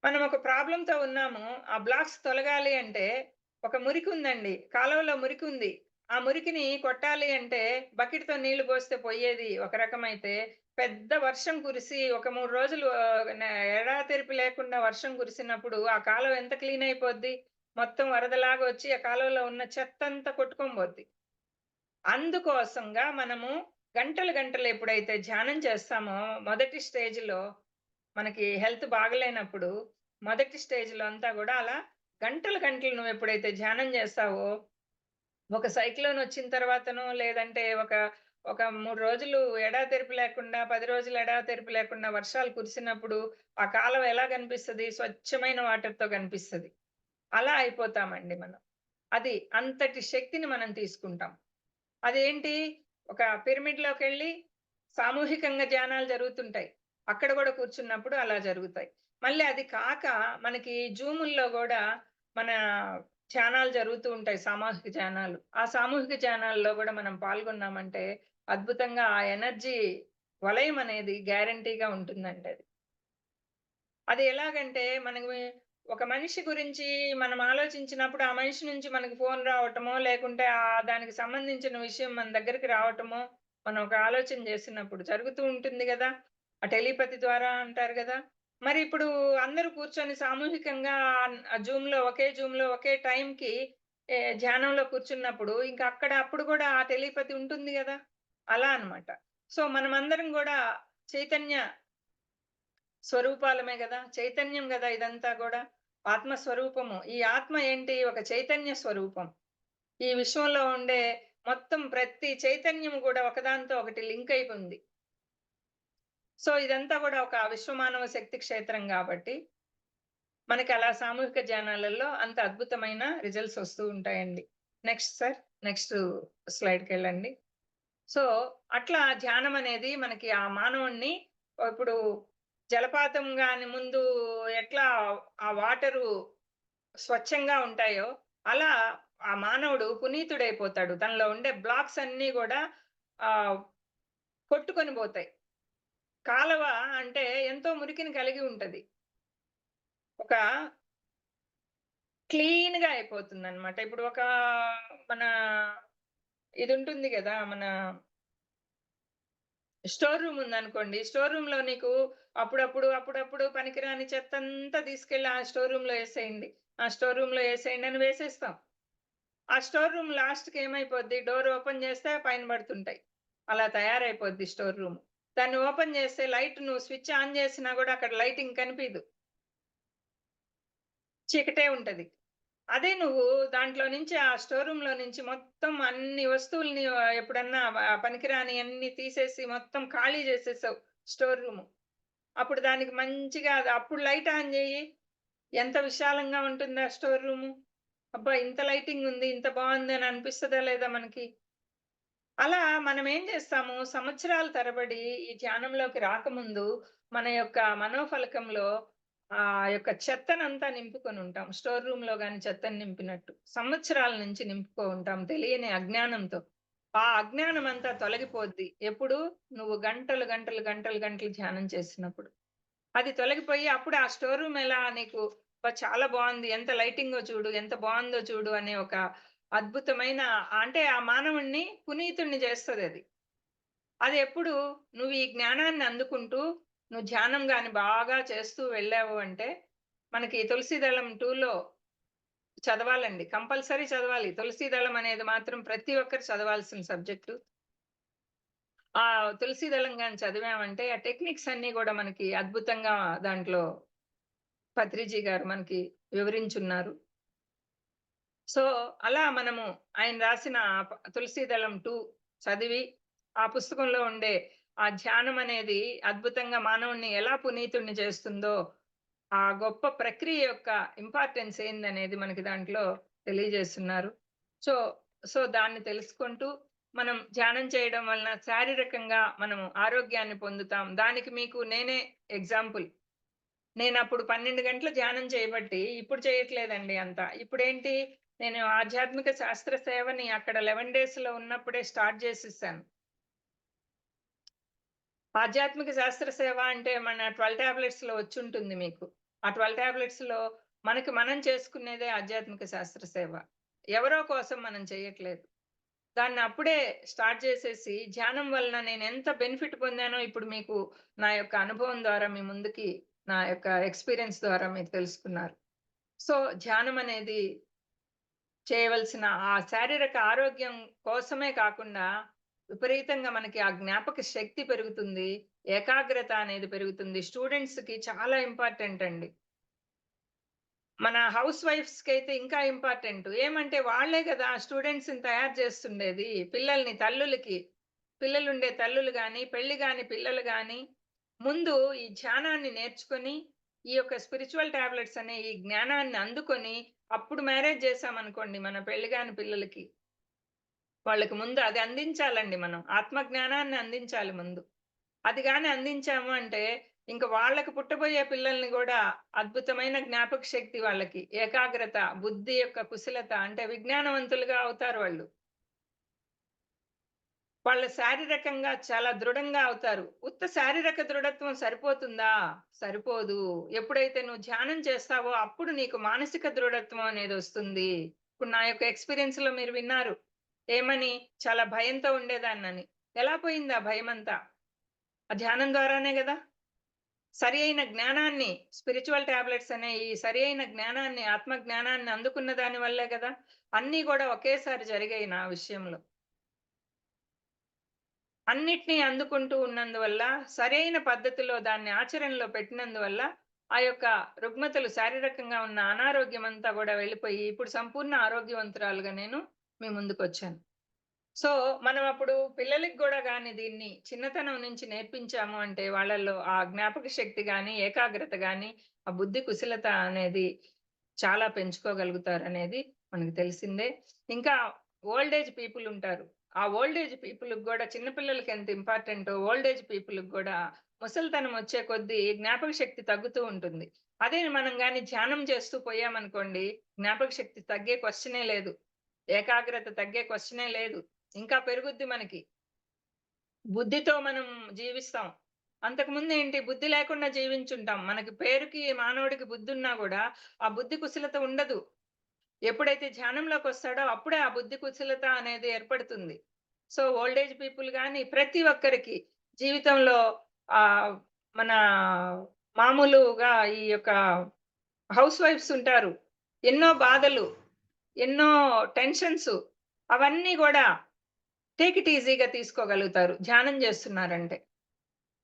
మనం ఒక ప్రాబ్లమ్‌తో ఉన్నాము. ఆ బ్లాక్స్ తొలగాలి అంటే, ఒక మురికుందండి. కాలువలో మురికుంది. ఆ మురికిని కొట్టాలి అంటే, బకెట్‌తో నీళ్లు పోస్తే పొయ్యేది ఒక రకమైతే, పెద్ద వర్షం కురిసి ఒక 3 రోజులు ఎడాతెరిపి లేకుండా వర్షం కురిసినప్పుడు, ఆ కాలువ ఎంత క్లీన్ అయిపోద్ది? మొత్తం వరదలాగా వచ్చి ఆ కాలువలో ఉన్న చెత్తంతా కొట్టుకొని పోద్ది. అందుకోసంగా మనము గంటలు గంటలు ఎప్పుడైతే ధ్యానం చేస్తామో మొదటి స్టేజ్‌లో మనకి హెల్త్ బాగలేనప్పుడు మొదటి స్టేజ్‌లో అంతా గూడా అలా గంటలు గంటలు నువ్వెప్పుడైతే ధ్యానం చేస్తావో, ఒక సైక్లోన్ వచ్చిన తర్వాతనో లేదంటే ఒక 3 రోజులు ఎడాతెరిపి లేకుండా 10 రోజులు ఎడాతెరిపి లేకుండా వర్షాలు కురిసినప్పుడు ఆ కాలువ ఎలా కనిపిస్తది? స్వచ్ఛమైన వాటర్‌తో కనిపిస్తది. అలా అయిపోతామండి మనం. అది అంతటి శక్తిని మనం తీసుకుంటాం. అదేంటి? ఒక పిరమిడ్‌లోకెళ్ళి సామూహికంగా ధ్యానాలు జరుగుతుంటాయి. అక్కడ గూడా కూర్చున్నప్పుడు అలా జరుగుతాయి. మళ్ళీ అది కాక మనకి జూముల్లో గూడా మన ధ్యానాలు జరుగుతూ ఉంటాయి. సామూహిక ధ్యానాలు. ఆ సామూహిక ధ్యానాల్లో గూడా మనం పాల్గొన్నామంటే అద్భుతంగా ఆ ఎనర్జీ వలయం అనేది గ్యారంటీగా ఉంటుందండి అది. అది ఎలాగంటే మనకి ఒక మనిషి గురించి మనం ఆలోచించినప్పుడు, ఆ మనిషి నుంచి మనకి ఫోను రావటమో, లేకుంటే దానికి సంబంధించిన విషయం మన దగ్గరికి రావటమో, మనం ఒక ఆలోచన చేసినప్పుడు జరుగుతూ ఉంటుంది గదా! ఆ టెలిపతి ద్వారా అంటారు గదా! మరి ఇప్పుడు అందరూ కూర్చొని సామూహికంగా ఒకే జూమ్‌లో ఒకే టైంకి ధ్యానంలో కూర్చున్నప్పుడు, ఇంక అక్కడ అప్పుడు గూడా ఆ టెలిపతి ఉంటుంది గదా! అలా అన్నమాట. సో, మనమందరం గూడా చైతన్య స్వరూపాలమే గదా! చైతన్యం గదా ఇదంతా గూడా. ఆత్మ స్వరూపము. ఈ ఆత్మ ఏంటి? ఒక చైతన్య స్వరూపం. ఈ విశ్వంలో ఉండే మొత్తం ప్రతి చైతన్యం గూడా ఒకదానితో ఒకటి లింక్ అయి ఉంది. సో, ఇదంతా గూడా ఒక విశ్వమానవ శక్తి క్షేత్రం గాబట్టి, మనకి అలా సామూహిక ధ్యానాలలో అంత అద్భుతమైన రిజల్ట్స్ వస్తూ ఉంటాయండి. Next sir. నెక్స్ట్ స్లైడ్‌కెళ్ళండి. సో, అట్లా ధ్యానం అనేది మనకి ఆ మానవుడిని ఇప్పుడు జలపాతం గాని ముందు ఎట్లా ఆ వాటరు స్వచ్ఛంగా ఉంటాయో, అలా ఆ మానవుడు పునీతుడైపోతాడు. తనలో ఉండే బ్లాక్స్ అన్నీ గూడా ఆహ్, కొట్టుకొని బోతాయి. కాలవ అంటే ఎంతో మురికిని కలిగి ఉంటది. ఒక క్లీన్‌గా అయిపోతుందనమాట. ఇప్పుడు ఒక మన ఇదుంటుంది గదా! మన స్టోర్ రూమ్ ఉందనుకోండి. స్టోర్ రూమ్‌లో నీకు అప్పుడప్పుడు పనికిరాని చెత్తంతా తీసుకెళ్ళి ఆ స్టోర్ రూమ్‌లో ఏసేయండి. ఆ స్టోర్ రూమ్‌లో ఏసేయండి అని వేసేస్తాం. ఆ స్టోర్ రూమ్ లాస్ట్‌కి ఏమైపోద్ది? డోర్ ఓపెన్ చేస్తే పైన పడుతుంటాయి. అలా తయారైపోద్ది స్టోర్ రూమ్. దాన్ని ఓపెన్ చేస్తే లైట్ నువ్వు స్విచ్ ఆన్ చేసినా గూడా అక్కడ లైటింగ్ కనిపీదు. చీకటే ఉంటది. అదే నువ్వు దాంట్లో నుంచి ఆ స్టోర్ రూమ్‌లో నుంచి మొత్తం అన్ని వస్తువుల్ని ఎప్పుడన్నా పనికిరానియన్ని తీసేసి మొత్తం ఖాళీ చేసేసావు స్టోర్ రూము. అప్పుడు దానికి మంచిగా అప్పుడు లైట్ ఆన్ జెయ్యి. ఎంత విశాలంగా ఉంటుంది ఆ స్టోర్ రూము. అబ్బా! ఇంత లైటింగ్ ఉంది. ఇంత బావుంది అని అనిపిస్తదా లేదా మనకి? అలా మనం ఏం చేస్తాము సంవత్సరాల తరబడి ఈ ధ్యానంలోకి రాకముందు మన యొక్క మనోఫలకంలో ఆ యొక్క చెత్తనంతా నింపుకొని ఉంటాం. స్టోర్ రూమ్‌లో గాని చెత్తని నింపినట్టు. సంవత్సరాల నుంచి నింపుకో ఉంటాం తెలియని అజ్ఞానంతో. ఆ అజ్ఞానం అంతా తొలగిపోద్ది. ఎప్పుడు? నువ్వు గంటలు ధ్యానం చేసినప్పుడు. అది తొలగిపోయి అప్పుడు ఆ స్టోర్ రూమ్ ఎలా నీకు అబ్బా! చాలా బావుంది. ఎంత లైటింగో చూడు, ఎంత బావుందో చూడు అనే ఒక అద్భుతమైన అంటే ఆ మానవుడిని పునీతుడిని చేస్తదది. అది ఎప్పుడు నువ్వు ఈ జ్ఞానాన్ని అందుకుంటూ నువ్వు ధ్యానం గాని బాగా చేస్తూ వెళ్ళావు అంటే, మనకి తులసి దళం 2లో చదవాలండి. కంపల్సరీ చదవాలి. తులసి దళం అనేది మాత్రం ప్రతి ఒక్కరు చదవాల్సిన సబ్జెక్టు. ఆ తులసి దళం గాని చదివామంటే ఆ టెక్నిక్స్ అన్నీ గూడా మనకి అద్భుతంగా దాంట్లో పత్రిజీ గారు మనకి వివరించున్నారు. సో, అలా మనము ఆయన రాసిన 'తులసీదళం 2' చదివి, ఆ పుస్తకంలో ఉండే ఆ ధ్యానం అనేది అద్భుతంగా మానవుడిని ఎలా పునీతుడిని చేస్తుందో, ఆ గొప్ప ప్రక్రియ యొక్క ఇంపార్టెన్స్ ఏందనేది మనకి దాంట్లో తెలియజేస్తున్నారు. సో, దాన్ని తెలుసుకుంటూ మనం ధ్యానం చేయడం వలన శారీరకంగా మనము ఆరోగ్యాన్ని పొందుతాం. దానికి మీకు నేనే ఎగ్జాంపుల్. నేనప్పుడు 12 గంటలు ధ్యానం చేయబట్టి, ఇప్పుడు చేయట్లేదండి అంత. ఇప్పుడేంటి, నేను ఆధ్యాత్మిక శాస్త్ర సేవని అక్కడ 11 డేస్‌లో ఉన్నప్పుడే స్టార్ట్ జేసేసాను. ఆధ్యాత్మిక శాస్త్ర సేవ అంటే మన 12 టాబ్లెట్స్‌లో వచ్చుంటుంది మీకు. ఆ 12 టాబ్లెట్స్‌లో మనకి మనం చేసుకునేదే ఆధ్యాత్మిక శాస్త్ర సేవ. ఎవరో కోసం మనం చేయట్లేదు. దాన్ని అప్పుడే స్టార్ట్ చేసేసి, ధ్యానం వలన నేనెంత బెనిఫిట్ పొందానో ఇప్పుడు మీకు నా యొక్క అనుభవం ద్వారా మీ ముందుకి నా యొక్క ఎక్స్‌పీరియన్స్ ద్వారా మీరు తెలుసుకున్నారు. సో, ధ్యానం అనేది చేయవలసిన ఆ శారీరక ఆరోగ్యం కోసమే కాకుండా, విపరీతంగా మనకి ఆ జ్ఞాపక శక్తి పెరుగుతుంది. ఏకాగ్రత అనేది పెరుగుతుంది. స్టూడెంట్స్‌కి చాలా ఇంపార్టెంట్ అండి. మన హౌస్ వైఫ్స్‌కైతే ఇంకా ఇంపార్టెంట్. ఏమంటే వాళ్ళే గదా! స్టూడెంట్స్‌ని తయారు చేస్తుండేది. పిల్లల్ని తల్లులకి. పిల్లలుండే తల్లులు గాని, పెళ్లి గాని పిల్లలు గాని, ముందు ఈ ధ్యానాన్ని నేర్చుకొని, ఈ యొక్క స్పిరిచ్యువల్ టాబ్లెట్స్ అనే ఈ జ్ఞానాన్ని అందుకొని, అప్పుడు మ్యారేజ్ చేశామనుకోండి మన పెళ్లి గాని పిల్లలకి. వాళ్ళకి ముందు అది అందించాలండి మనం. ఆత్మ జ్ఞానాన్ని అందించాలి ముందు. అది గాని అందించాము అంటే, ఇంక వాళ్ళకి పుట్టబోయే పిల్లల్ని గూడా అద్భుతమైన జ్ఞాపక శక్తి వాళ్ళకి, ఏకాగ్రత, బుద్ధి యొక్క కుశలత అంటే విజ్ఞానవంతులుగా అవుతారు వాళ్ళు. వాళ్ళు శారీరకంగా చాలా దృఢంగా అవుతారు. ఉత్త శారీరక దృఢత్వం సరిపోతుందా? సరిపోదు. ఎప్పుడైతే నువ్వు ధ్యానం చేస్తావో అప్పుడు నీకు మానసిక దృఢత్వం అనేదొస్తుంది. ఇప్పుడు నా యొక్క ఎక్స్‌పీరియన్స్‌లో మీరు విన్నారు. ఏమని? చాలా భయంతో ఉండేదాన్నని. ఎలా పోయింది ఆ భయమంతా? ఆ ధ్యానం ద్వారానే గదా! సరి అయిన జ్ఞానాన్ని స్పిరిచ్యువల్ టాబ్లెట్స్ అనే ఈ సరి అయిన జ్ఞానాన్ని, ఆత్మ జ్ఞానాన్ని అందుకున్న దాని వల్లే గదా! అన్నీ గూడా ఒకేసారి జరిగాయి నా విషయంలో. అన్నిటిని అందుకుంటూ ఉన్నందువల్ల, సరైన పద్ధతిలో దాన్ని ఆచరణలో పెట్టినందువల్ల, ఆ యొక్క రుగ్మతలు శారీరకంగా ఉన్న అనారోగ్యం అంతా గూడా వెళ్ళిపోయి, ఇప్పుడు సంపూర్ణ ఆరోగ్యవంతురాలుగా నేను మీ ముందుకొచ్చాను. సో, మనం అప్పుడు పిల్లలకి గూడా గాని దీన్ని చిన్నతనం నుంచి నేర్పించాము అంటే, వాళ్ళలో ఆ జ్ఞాపక శక్తి గాని, ఏకాగ్రత గాని, ఆ బుద్ధి కుశలత అనేది చాలా పెంచుకోగలుగుతారనేది మనకు తెలిసిందే. ఇంకా ఓల్డ్ ఏజ్ పీపుల్ ఉంటారు. ఆ ఓల్డ్ ఏజ్ పీపుల్‌కి గూడా చిన్న పిల్లలకి ఎంత ఇంపార్టెంటో ఓల్డ్ ఏజ్ పీపుల్‌కి గూడా ముసలితనం వచ్చే కొద్దీ జ్ఞాపక శక్తి తగ్గుతూ ఉంటుంది. అదే మనం గాని ధ్యానం చేస్తూ పోయామనుకోండి, జ్ఞాపక శక్తి తగ్గే క్వెషనే లేదు. ఏకాగ్రత తగ్గే క్వెషనే లేదు. ఇంకా పెరుగుద్ది మనకి. బుద్ధితో మనం జీవిస్తాం. అంతకుముందు ఏంటి బుద్ధి లేకుండా జీవించుంటాం. మనకి పేరుకి మానవుడికి బుద్ధున్నా గూడా, ఆ బుద్ధి కుశలత ఉండదు. ఎప్పుడైతే ధ్యానంలోకొస్తాడో అప్పుడే ఆ బుద్ధి కుశలత అనేది ఏర్పడుతుంది. సో, ఓల్డ్ ఏజ్ పీపుల్ గాని ప్రతి ఒక్కరికి జీవితంలో ఆహ్, మన మామూలుగా ఈ యొక్క హౌస్ వైఫ్స్ ఉంటారు. ఎన్నో బాధలు, ఎన్నో టెన్షన్స్ అవన్నీ గూడా టేక్ ఇట్ ఈజీగా తీసుకోగలుగుతారు ధ్యానం జేస్తున్నారంటే.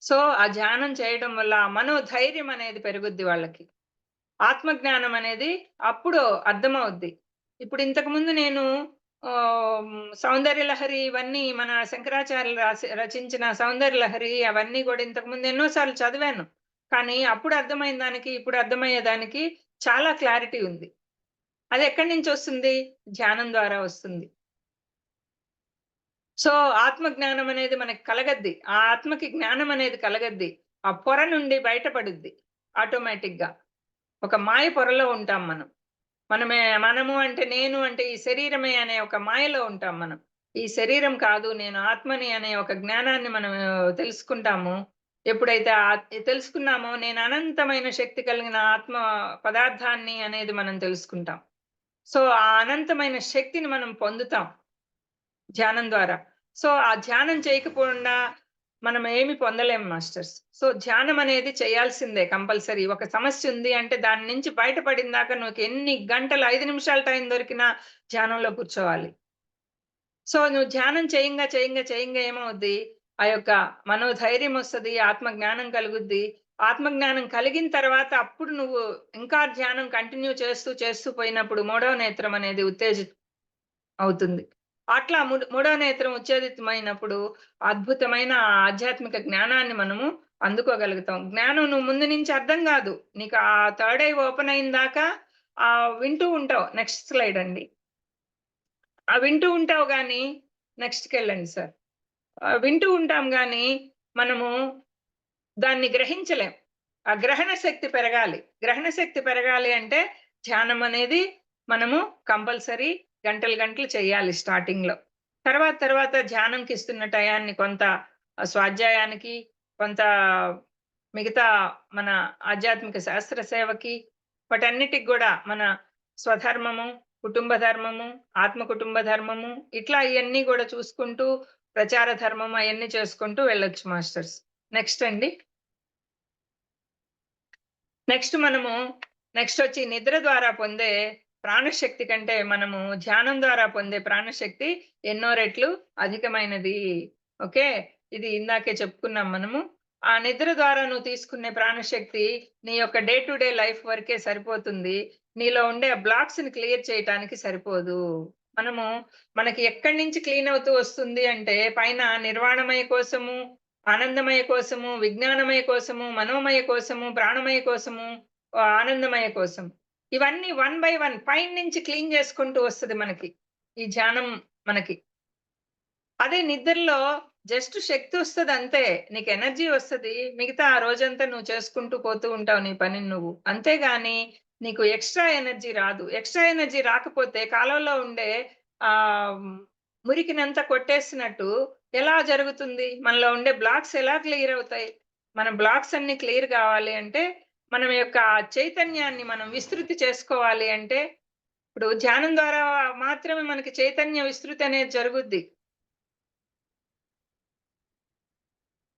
సో, ఆ ధ్యానం చేయడం వల్ల ఆ మనోధైర్యం అనేది పెరుగుద్ది వాళ్ళకి. ఆత్మజ్ఞానం అనేది అప్పుడు అర్థమవుద్ది. ఇప్పుడు ఇంతకుముందు నేను 'సౌందర్య లహరి' ఇవన్నీ మన శంకరాచార్యులు రచించిన 'సౌందర్య లహరి' అవన్నీ గూడా ఇంతకుముందు ఎన్నో సార్లు చదివాను. కానీ అప్పుడు అర్థమైన దానికి, ఇప్పుడు అర్థమయ్యేదానికి చాలా క్లారిటీ ఉంది. అది ఎక్కడి నుంచొస్తుంది? ధ్యానం ద్వారా వస్తుంది. సో, ఆత్మ జ్ఞానం అనేది మనకి కలగద్ది. ఆ ఆత్మకి జ్ఞానం అనేది కలగద్ది. ఆ పొర నుండి బయటపడుద్ది ఆటోమేటిక్‌గా. ఒక మాయ పొరలో ఉంటాం మనం. మనము అంటే నేను అంటే ఈ శరీరమే అనే ఒక మాయలో ఉంటాం మనం. ఈ శరీరం కాదు నేను ఆత్మని అనే ఒక జ్ఞానాన్ని మనం తెలుసుకుంటాము. ఎప్పుడైతే తెలుసుకున్నామో నేను అనంతమైన శక్తి కలిగిన ఆత్మ పదార్థాన్ని అనేది మనం తెలుసుకుంటాం. సో, ఆ అనంతమైన శక్తిని మనం పొందుతాం ధ్యానం ద్వారా. సో, ఆ ధ్యానం చేయకపోకుండా మనం ఏమి పొందలేం మాస్టర్స్. సో, ధ్యానం అనేది చేయాల్సిందే కంపల్సరీ. ఒక సమస్య ఉంది అంటే దాని నుంచి బయటపడిందాక నీకు ఎన్ని గంటలు 5 నిమిషాలు టైం దొరికినా ధ్యానంలో కూర్చోవాలి. సో, నువ్వు ధ్యానం చేయంగా ఏమవుద్ది? ఆ యొక్క మనోధైర్యం వస్తది. ఆత్మ జ్ఞానం కలుగుద్ది. ఆత్మ జ్ఞానం కలిగిన తర్వాత అప్పుడు నువ్వు ఇంకా ధ్యానం కంటిన్యూ చేస్తూ పోయినప్పుడు మూడవ నేత్రం అనేది అవుతుంది. అట్లా మూడో నేత్రం ఉత్తేజితమైనప్పుడు అద్భుతమైన ఆధ్యాత్మిక జ్ఞానాన్ని మనము అందుకోగలుగుతాం. జ్ఞానం నువ్వు ముందు నుంచి అర్థం గాదు. నీకు ఆ థర్డ్ ఐ ఓపెన్ అయిన దాకా వింటూ ఉంటావు. నెక్స్ట్ స్లైడ్ అండి. వింటూ ఉంటావు గానీ నెక్స్ట్‌కెళ్ళండి సార్. వింటూ ఉంటాం గానీ మనము దాన్ని గ్రహించలేం. ఆ గ్రహణ శక్తి పెరగాలి. గ్రహణ శక్తి పెరగాలి అంటే ధ్యానం అనేది మనము కంపల్సరీ గంటలు చేయాలి స్టార్టింగ్‌లో. తర్వాత ధ్యానంకి ఇస్తున్న టయాన్ని కొంత స్వాధ్యాయానికి, కొంత మిగతా మన ఆధ్యాత్మిక శాస్త్ర సేవకి, వాటన్నిటికి గూడా మన స్వధర్మము, కుటుంబ ధర్మము, ఆత్మ కుటుంబ ధర్మము ఇట్లా ఇయన్నీ గూడా చూసుకుంటూ ప్రచార ధర్మం అయన్నీ చేసుకుంటూ వెళ్ళొచ్చు మాస్టర్స్. నెక్స్ట్ అండి. మనము నెక్స్టొచ్చి నిద్ర ద్వారా పొందే ప్రాణశక్తి కంటే మనము ధ్యానం ద్వారా పొందే ప్రాణశక్తి ఎన్నో రెట్లు అధికమైనది. ఓకే. ఇది ఇందాకే చెప్పుకున్నాం మనము. ఆ నిద్ర ద్వారా నువ్వు తీసుకునే ప్రాణశక్తి నీ యొక్క డే టు డే లైఫ్ వరకే సరిపోతుంది. నీలో ఉండే బ్లాక్స్‌ని క్లియర్ చేయటానికి సరిపోదు. మనము మనకి ఎక్కడి నుంచి క్లీన్ అవుతూ వస్తుంది అంటే పైన నిర్వాణమయ కోసము, ఆనందమయ కోసము, విజ్ఞానమయ కోసము, మనోమయ కోసము, ప్రాణమయ కోసము, ఆనందమయ కోసం. ఇవన్నీ వన్ బై వన్ పైనుంచి క్లీన్ చేసుకుంటూ వస్తది మనకి. ఈ ధ్యానం మనకి. అదే నిద్రలో జస్ట్ శక్తొస్తదంతే. నీకు ఎనర్జీ వస్తది. మిగతా ఆ రోజంతా నువ్వు చేసుకుంటూ పోతూ ఉంటావు నీ పనిని నువ్వు. అంతేగాని నీకు ఎక్స్‌ట్రా ఎనర్జీ రాదు. ఎక్స్‌ట్రా ఎనర్జీ రాకపోతే కాలంలో ఉండే ఆహ్, మురికినంతా కొట్టేసినట్టు ఎలా జరుగుతుంది? మనలో ఉండే బ్లాక్స్ ఎలా క్లియర్ అవుతాయి? మన బ్లాక్స్ అన్నీ క్లియర్ కావాలి అంటే, మనం యొక్క చైతన్యాన్ని మనం విస్తృతి చేసుకోవాలి అంటే, ఇప్పుడు ధ్యానం ద్వారా మాత్రమే మనకి చైతన్య విస్తృతి అనేది జరుగుద్ది.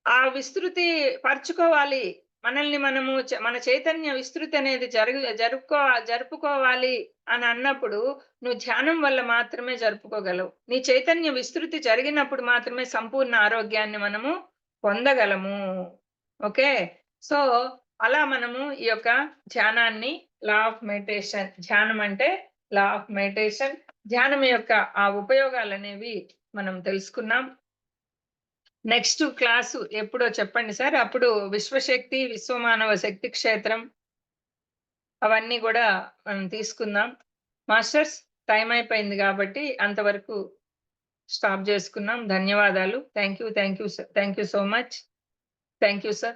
ఆ విస్తృతి పరుచుకోవాలి. మనల్ని మనము మన చైతన్య విస్తృతి అనేది జరుపుకోవాలి అని అన్నప్పుడు నువ్వు ధ్యానం వల్ల మాత్రమే జరుపుకోగలవు. నీ చైతన్య విస్తృతి జరిగినప్పుడు మాత్రమే సంపూర్ణ ఆరోగ్యాన్ని మనము పొందగలము. ఓకే. సో, అలా మనము ఈ యొక్క ధ్యానాన్ని లా ఆఫ్ మెడిటేషన్, ధ్యానం అంటే లా ఆఫ్ మెడిటేషన్, ధ్యానం యొక్క ఆ ఉపయోగాలనేవి మనం తెలుసుకున్నాం. నెక్స్ట్ క్లాసు ఎప్పుడో చెప్పండి సార్. అప్పుడు విశ్వశక్తి, విశ్వమానవ శక్తి క్షేత్రం అవన్నీ గూడా మనం తీసుకుందాం. మాస్టర్స్ టైం అయిపోయింది గాబట్టి అంతవరకు స్టాప్ జేసుకున్నాం. ధన్యవాదాలు. Thank you so much. Thank you sir.